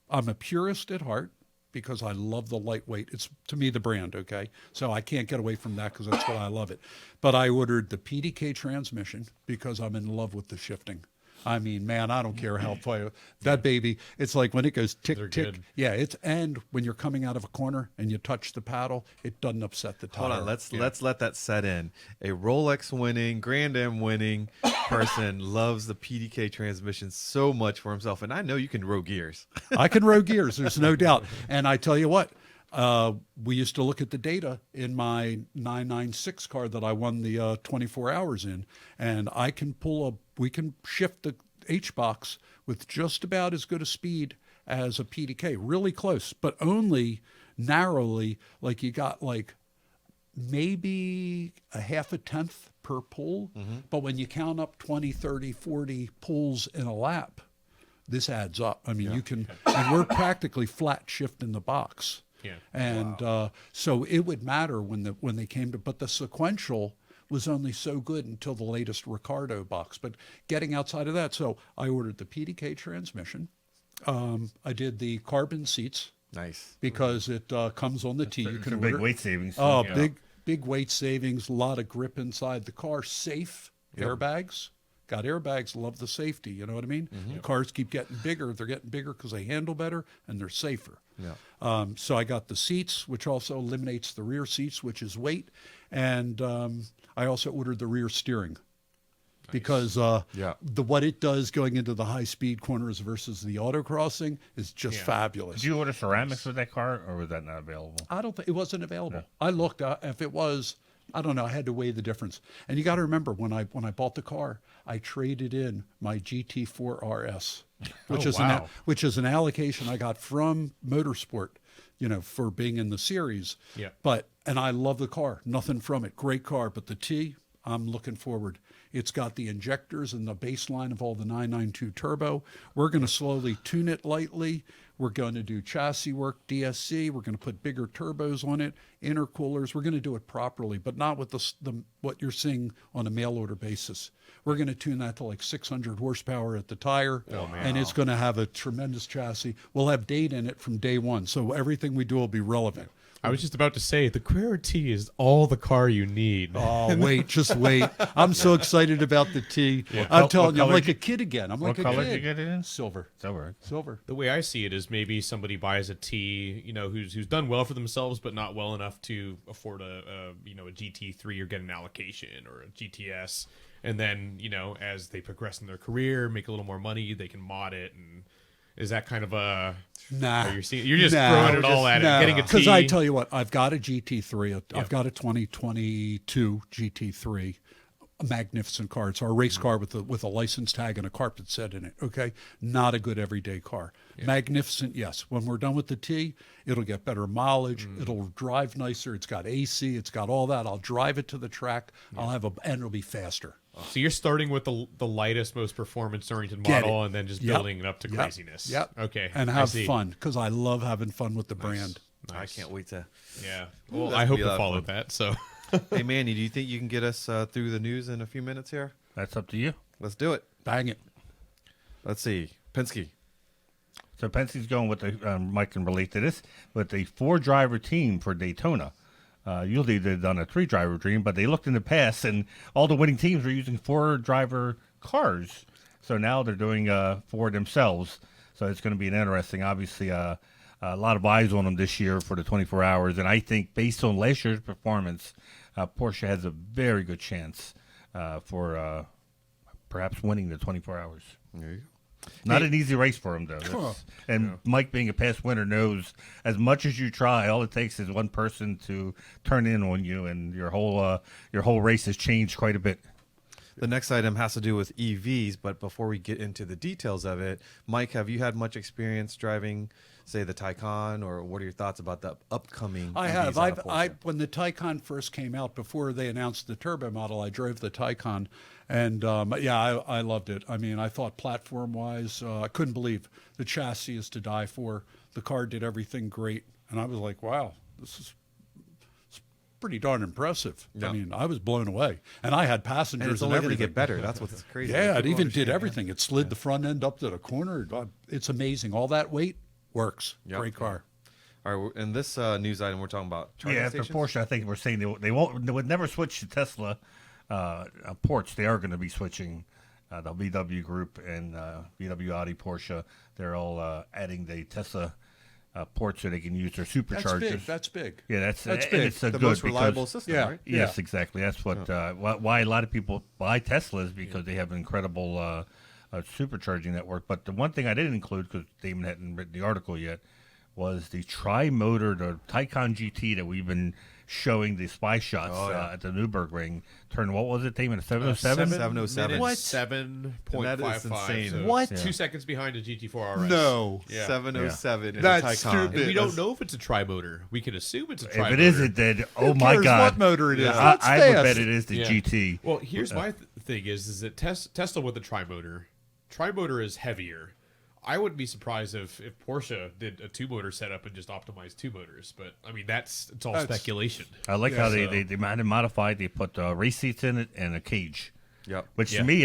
a purist at heart because I love the lightweight. It's, to me, the brand, okay? So I can't get away from that because that's what I love it. But I ordered the PDK transmission because I'm in love with the shifting. I mean, man, I don't care how far that baby. It's like when it goes tick tick. Good. Yeah, and when you're coming out of a corner and you touch the paddle, it doesn't upset the tire. Hold on, let's let that set in. A Rolex winning, Grand Am winning person loves the PDK transmission so much for himself, and I know you can row gears. I can row gears. There's no doubt. And I tell you what. We used to look at the data in my 996 car that I won the 24 hours in, and we can shift the H-box with just about as good a speed as a PDK, really close, but only narrowly, like you got like maybe a half a tenth per pull, but when you count up 20, 30, 40 pulls in a lap, this adds up. I mean, you can, and we're practically flat shift in the box. Yeah. And so it would matter when they came to, but the sequential was only so good until the latest Ricardo box. But getting outside of that, so I ordered the PDK transmission. I did the carbon seats. Nice. Because it comes on the T. You can big order. weight savings. Oh, big weight savings, a lot of grip inside the car. Safe, airbags. Got airbags, love the safety, you know what I mean? The cars keep getting bigger. They're getting bigger because they handle better and they're safer. Yeah. So I got the seats, which also eliminates the rear seats, which is weight. And I also ordered the rear steering because what it does going into the high-speed corners versus the autocrossing is just fabulous. Did you order ceramics with that car, or was that not available? I don't think it wasn't available. No. I looked. If it was, I don't know. I had to weigh the difference. And you got to remember, when I bought the car, I traded in my GT4 RS, which is an allocation I got from Motorsport, for being in the series. Yeah. And I love the car. Nothing from it. Great car. But the T, I'm looking forward. It's got the injectors and the baseline of all the 992 turbo. We're going to slowly tune it lightly. We're going to do chassis work, DSC. We're going to put bigger turbos on it, intercoolers. We're going to do it properly, but not with the what you're seeing on a mail order basis. We're going to tune that to like 600 horsepower at the tire, and it's going to have a tremendous chassis. We'll have data in it from day one, so everything we do will be relevant. I was just about to say, the Carrera T is all the car you need. Oh, wait, just wait. I'm so excited about the T. I'm telling you, I'm like a kid again. I'm like a kid. What color did you get it in? Silver. Silver. The way I see it is maybe somebody buys a T, who's done well for themselves, but not well enough to afford a GT3 or get an allocation or a GTS. And then, as they progress in their career, make a little more money, they can mod it. And is that kind of a... Nah. You're just throwing it all at it, getting a T. Because I tell you what, I've got a GT3. I've got a 2022 GT3. A magnificent car. It's our race car with a license tag and a carpet set in it. Okay, not a good everyday car. Yeah. Magnificent, yes. When we're done with the T, it'll get better mileage. It'll drive nicer. It's got AC. It's got all that. I'll drive it to the track. And it'll be faster. So you're starting with the lightest, most performance-oriented model, and then just building it up to craziness. Yep. Okay. And have fun, because I love having fun with the brand. Nice. I can't wait to. Yeah. Well, I hope to follow that. So. Hey, Manny, do you think you can get us through the news in a few minutes here? That's up to you. Let's do it. Bang it. Let's see. Penske. So Penske's going with the Mike can relate to this with a 4-driver team for Daytona. Usually they've done a 3-driver team, but they looked in the past and all the winning teams were using 4-driver cars. So now they're doing 4 themselves. So it's going to be an interesting, obviously, a lot of eyes on them this year for the 24 hours. And I think based on last year's performance, Porsche has a very good chance for perhaps winning the 24 hours. There you go. Not an easy race for him, though. Mike, being a past winner, knows as much as you try, all it takes is one person to turn in on you, and your whole race has changed quite a bit. The next item has to do with EVs, but before we get into the details of it, Mike, have you had much experience driving, say, the Taycan, or what are your thoughts about the upcoming I EVs have. out of Porsche? When the Taycan first came out, before they announced the turbo model, I drove the Taycan, and I loved it. I mean, I thought platform-wise, I couldn't believe the chassis is to die for. The car did everything great, and I was like, wow, this is pretty darn impressive. Yeah. I mean, I was blown away, and I had passengers And it's and only going to everything. get better. That's what's crazy. Yeah, it People even understand did everything. It slid the front end up to the corner. It's amazing. All that weight works. Yep. Great car. All right, in this news item, we're talking about charging After stations. Porsche, I think we're saying they would never switch to Tesla ports. They are going to be switching. The VW Group and VW Audi Porsche, they're all adding the Tesla ports so they can use their superchargers. That's big. Yeah, that's big. And it's the good most reliable because- system, Yeah. right? Yes, exactly. That's what why a lot of people buy Teslas, because they have an incredible supercharging network. But the one thing I didn't include, because Damon hadn't written the article yet, was the tri-motor, the Taycan GT that we've been showing the spy shots at the Nürburgring turn. What was it, Damon? 707? 707. What? 7.55. That is insane. So What? 2 seconds behind a GT4 RS. No. Yeah. 707 in That's a Taycan. stupid. And we don't know if it's a tri-motor. We can assume it's a tri-motor. If it isn't, then Who my cares God. what motor it is? I It's would fast. bet it is the Yeah. GT. Well, here's my thing is that Tesla with a tri-motor is heavier. I wouldn't be surprised if Porsche did a 2-motor setup and just optimized 2 motors. But, I mean, it's all speculation. I like how so- they might have modified. They put race seats in it and a cage. Yep. Which Yeah. to me,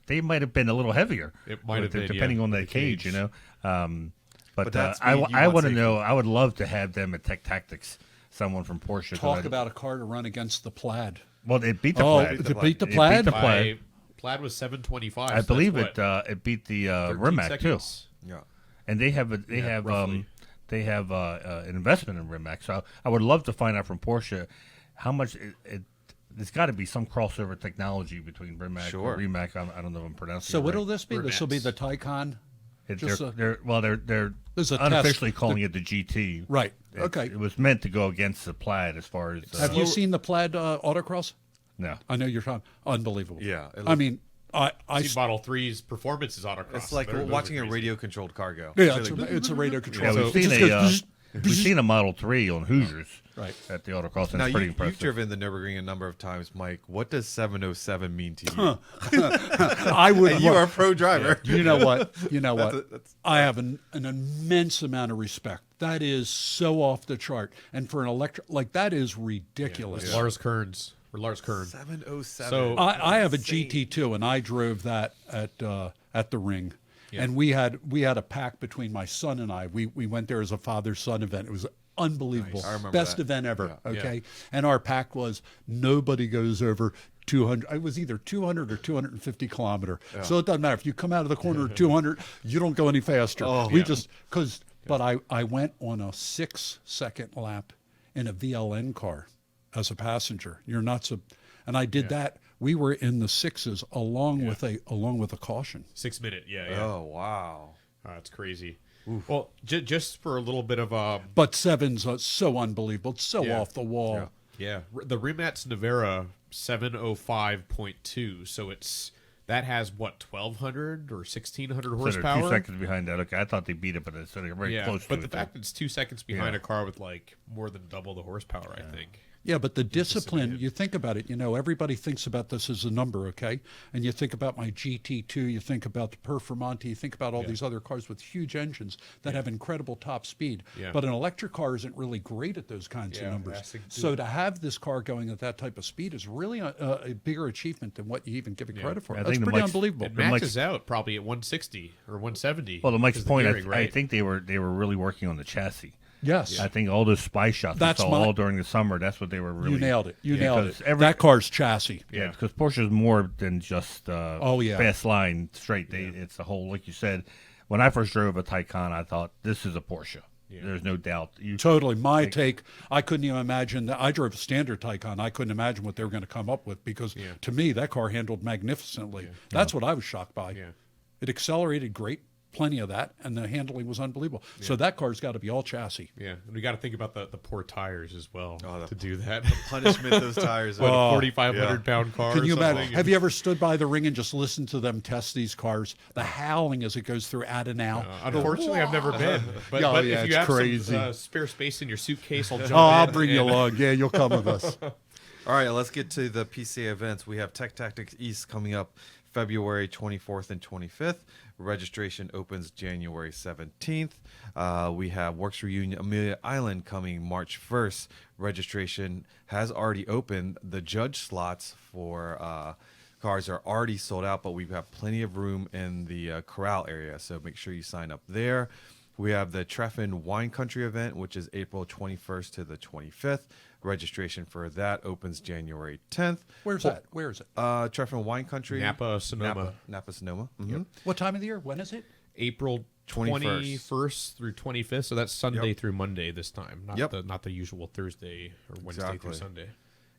they might have been a little heavier. It might have been, depending yeah, on with the the cage, cage. you know. But that's I speed, you want want to safety. know. I would love to have them at Tech Tactics. Someone from Porsche. Talk about a car to run against the Plaid. Well, it beat the Oh, Plaid. to beat the It Plaid? beat the Plaid. Plaid was 725. I so believe that's what, it beat the 13 Rimac too. seconds? Yeah. And they have roughly. an investment in Rimac. So I would love to find out from Porsche how much there's got to be some crossover technology between Rimac Sure. and Rimac. I don't know if I'm pronouncing So it right. what'll this be? This will be the Brunette's. Taycan? They're Just a- they're There's a test. unofficially calling it the GT. Right. It- Okay. It was meant to go against the Plaid as far as. Have you seen the Plaid autocross? No. I know you're talking. Unbelievable. Yeah, it I mean, I See Model 3's performance is autocross. It's like Those are watching a crazy. radio-controlled car go. yeah, So like, it's a radio control. Yeah, we've It seen just a goes We've seen a Model 3 on Hoosiers Right. at the autocross, and Now it's pretty you've impressive. driven the Nürburgring a number of times, Mike. What does 707 mean to you? I would. And you are a pro driver. You know what? You know what? that's- I have an immense amount of respect. That is so off the chart, and for an electric, like that is ridiculous. Lars Kearns. 707. So- I have a Insane. GT2, and I drove that at the ring, and we had a pack between my son and I. We went there as a father-son event. It was unbelievable, I remember best that. event ever. Yeah. Okay, and our pack was nobody goes over 200. It was either 200 or 250 kilometer. So it doesn't matter if you come out of the corner at 200, you don't go any faster. But I went on a 6-second lap in a VLN car as a passenger. You're not so, and I did that. We were in the sixes along with a caution. 6 minute. Yeah. Oh, wow. That's crazy. Well, just for a little bit of But sevens are so unbelievable. It's so Yeah. off the wall. the Rimac Nevera 705.2. So that has what 1,200 or 1,600 So they're horsepower. 2 seconds behind that. Okay, I thought they beat it, but it's very close to but it. the fact that it's 2 seconds behind Yeah. a car with like more than double the horsepower, I think. Yeah, but the discipline, you think about it, everybody thinks about this as a number, okay? And you think about my GT2, you think about the Performante, you think about all these other cars with huge engines that have incredible top speed. Yeah. But an electric car isn't really great at those kinds of numbers. that's a- So to have this car going at that type of speed is really a bigger achievement than what you even give it credit for. I That's think the pretty Mike's- unbelievable. It Mike's- maxes out probably at 160 or 170. well, to Mike's because the point, gearing, I right? think they were really working on the chassis. Yes. I think all those spy shots That's we saw my- all during the summer. That's what they were really. You nailed it. You Yeah, nailed because it. That car's chassis. Yeah, because Porsche is more than just yeah. fast line straight. It's a whole, like you said. When I first drove a Taycan, I thought this is a Porsche. There's no doubt. Totally. My take, I couldn't even imagine that. I drove a standard Taycan. I couldn't imagine what they were going to come up with because to me, that car handled magnificently. That's what I was shocked by. Yeah. It accelerated great, plenty of that, and the handling was unbelievable. So that car's got to be all chassis. Yeah, and we got to think about the poor tires as well to do that. Punishment those tires. What, are. a 4,500 pound car. Can or you something? imagine? Have you ever stood by the ring and just listened to them test these cars? The howling as it goes through Adenau. Unfortunately, I've never been. But, Oh, but yeah, if it's you have crazy. some spare space in your suitcase, I'll jump in. I'll bring you and- along. Yeah, you'll come with us. All right, let's get to the PCA events. We have Tech Tactics East coming up February 24th and 25th. Registration opens January 17th. We have Works Reunion Amelia Island coming March 1st. Registration has already opened. The judge slots for cars are already sold out, but we have plenty of room in the corral area, so make sure you sign up there. We have the Treffin Wine Country event, which is April 21st to the 25th. Registration for that opens January 10th. Where's that? Where is it? Treffin Wine Country. Napa, Sonoma. Napa, Sonoma. Mhm. What time of the year? When is it? April 21st through 25th. So that's Sunday through Monday this time, not the usual Thursday or Wednesday through Exactly. Sunday.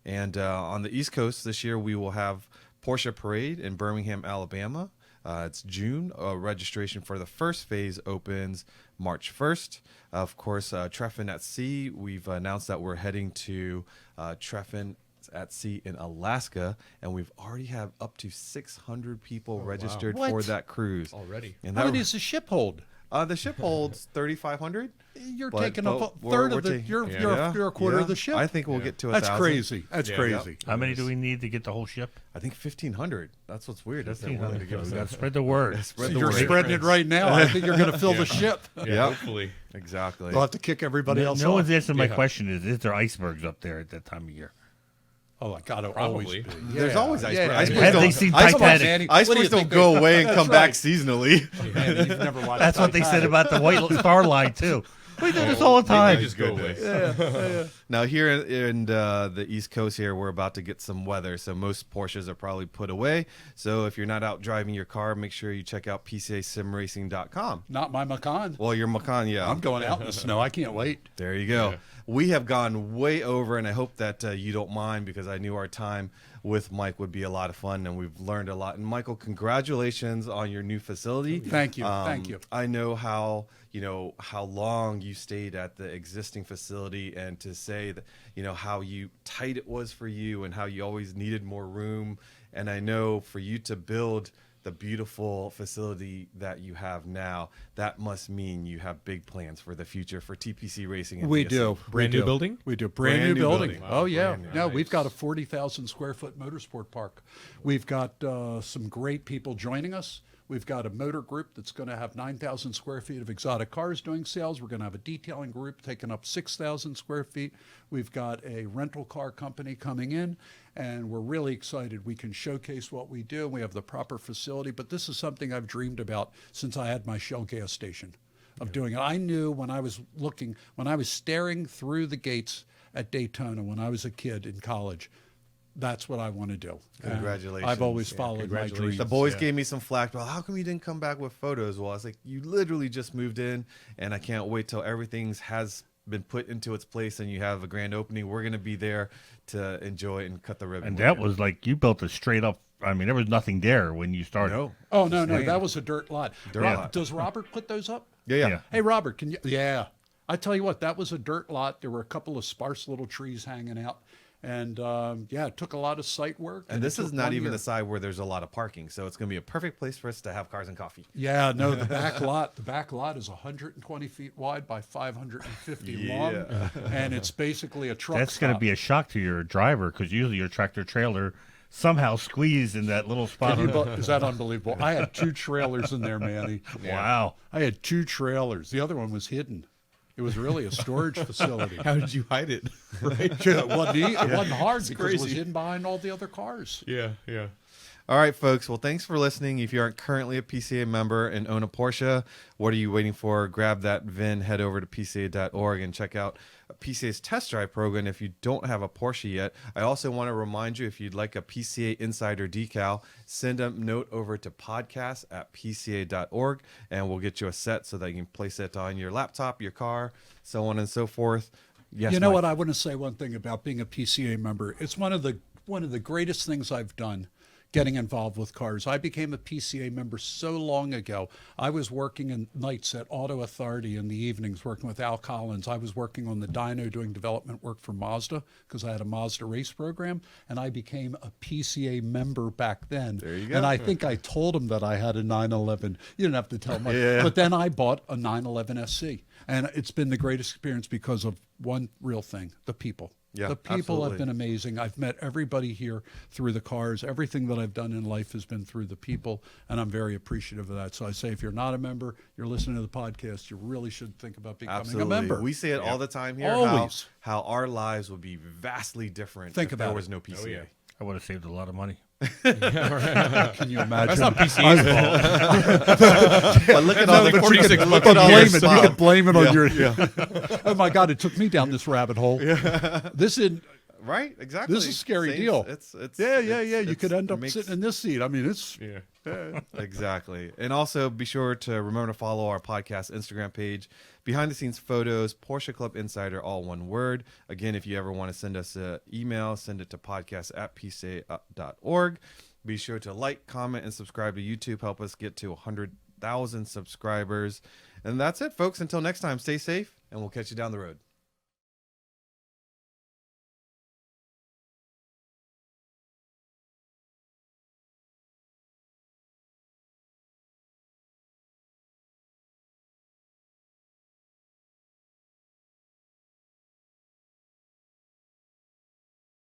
And on the East Coast this year, we will have Porsche Parade in Birmingham, Alabama. It's June. Registration for the first phase opens March 1st. Of course, Treffin at Sea, we've announced that we're heading to Treffin at Sea in Alaska, and we've already have up to 600 people registered for What? that cruise. Already. And How that, many does the ship hold? the ship holds 3,500. You're But- taking but a we're- third we're of the. taking- You're Yeah. a quarter Yeah. of the ship. I think we'll get to 1,000. That's crazy. That's Yeah. crazy. How many do we need to get the whole ship? I think 1,500. That's what's weird. That's not willing to give So us we got that. to spread the word. Spread the You're word. spreading it right now. I think you're going to fill the ship. Yeah, Yep. hopefully. Exactly. We'll have to kick everybody else No off. one's answering my Yeah. question. Is there icebergs up there at that time of year? Oh, I got to Probably. always be. There's always icebergs. Yeah. Icebergs Have don't- they seen icebergs- Titanic? Manny, what do you Icebergs don't think go they- away and That's come back right. seasonally. Man, you've never watched That's what they said Titanic. about the White Star Line too. We do this all the time. They just go away. Now here in the East Coast here, we're about to get some weather, so most Porsches are probably put away. So if you're not out driving your car, make sure you check out PCASimRacing.com. Not my Macan. Well, your Macan, yeah. I'm going out in the snow. I can't wait. There you go. Yeah. We have gone way over, and I hope that you don't mind because I knew our time with Mike would be a lot of fun, and we've learned a lot. And Michael, congratulations on your new facility. Thank you. Thank you. I know how long you stayed at the existing facility, and to say that how tight it was for you, and how you always needed more room. And I know for you to build the beautiful facility that you have now, that must mean you have big plans for the future for TPC Racing. And We TSC. do. Brand new building? We do. Brand new building. Wow, Oh, yeah. brand new. No, Nice. we've got a 40,000 square foot motorsport park. We've got some great people joining us. We've got a motor group that's going to have 9,000 square feet of exotic cars doing sales. We're going to have a detailing group taking up 6,000 square feet. We've got a rental car company coming in, and we're really excited. We can showcase what we do. We have the proper facility, but this is something I've dreamed about since I had my Shell gas station of doing it. I knew when I was staring through the gates at Daytona when I was a kid in college, that's what I want to do. And Congratulations. I've always Yeah, followed my congratulations. dreams. The boys Yeah. gave me some flack. Well, how come you didn't come back with photos? Well, I was like, you literally just moved in, and I can't wait till everything has been put into its place and you have a grand opening. We're going to be there to enjoy and cut the ribbon. And with that you. was like you built it straight up. I mean, there was nothing there when you started. No. Oh, no, Just that was a dirt lot. Dirt lot. Does Robert put those up? Yeah. Yeah. Hey, Robert, can you? Yeah. I tell you what, that was a dirt lot. There were a couple of sparse little trees hanging out. And yeah, it took a lot of site work. And this it is took not 1 even year. the side where there's a lot of parking. So it's going to be a perfect place for us to have cars and coffee. Yeah, no, the back lot is 120 feet wide by 550 long. And it's basically a truck That's going to stop. be a shock to your driver because usually your tractor trailer somehow squeezed in that little spot. Is that unbelievable? I had 2 trailers in there, Manny. Wow. I had 2 trailers. The other one was hidden. It was really a storage facility. How did you hide it? Right? It wasn't hard because it was crazy. hidden behind all the other cars. Yeah. All right, folks. Well, thanks for listening. If you aren't currently a PCA member and own a Porsche, what are you waiting for? Grab that VIN, head over to PCA.org, and check out PCA's test drive program if you don't have a Porsche yet. I also want to remind you, if you'd like a PCA Insider decal, send a note over to podcast@pca.org, and we'll get you a set so that you can place it on your laptop, your car, so on and so forth. Yes, You know Mike. what? I want to say one thing about being a PCA member. It's one of the greatest things I've done, getting involved with cars. I became a PCA member so long ago. I was working in nights at Auto Authority in the evenings, working with Al Collins. I was working on the dyno doing development work for Mazda because I had a Mazda race program, and I became a PCA member back then. There you go. And I think I told him that I had a 911. You didn't have to tell much. Yeah. But then I bought a 911 SC, and it's been the greatest experience because of one real thing: the people. Yeah, The people absolutely. have been amazing. I've met everybody here through the cars. Everything that I've done in life has been through the people, and I'm very appreciative of that. So I say, if you're not a member, you're listening to the podcast, you really should think about becoming Absolutely. a member. We say it all the time here. Always. How our lives would be vastly different Think if about there it. was no PCA. Oh, yeah. I would have saved a lot of money. Can you imagine? That's not PCA's fault. But look at all the like 46 look bucks at a all year. the You spot. can blame it on your. Oh my God! It took me down this rabbit hole. This is Right, exactly. This is a scary Same- deal. It's yeah. it's- You could end up makes- sitting in this seat. I mean, it's Yeah. Exactly. And also be sure to remember to follow our podcast Instagram page, behind the scenes photos, Porsche Club Insider, all one word. Again, if you ever want to send us an email, send it to podcast@pca.org. Be sure to like, comment, and subscribe to YouTube. Help us get to 100,000 subscribers. And that's it, folks. Until next time, stay safe, and we'll catch you down the road.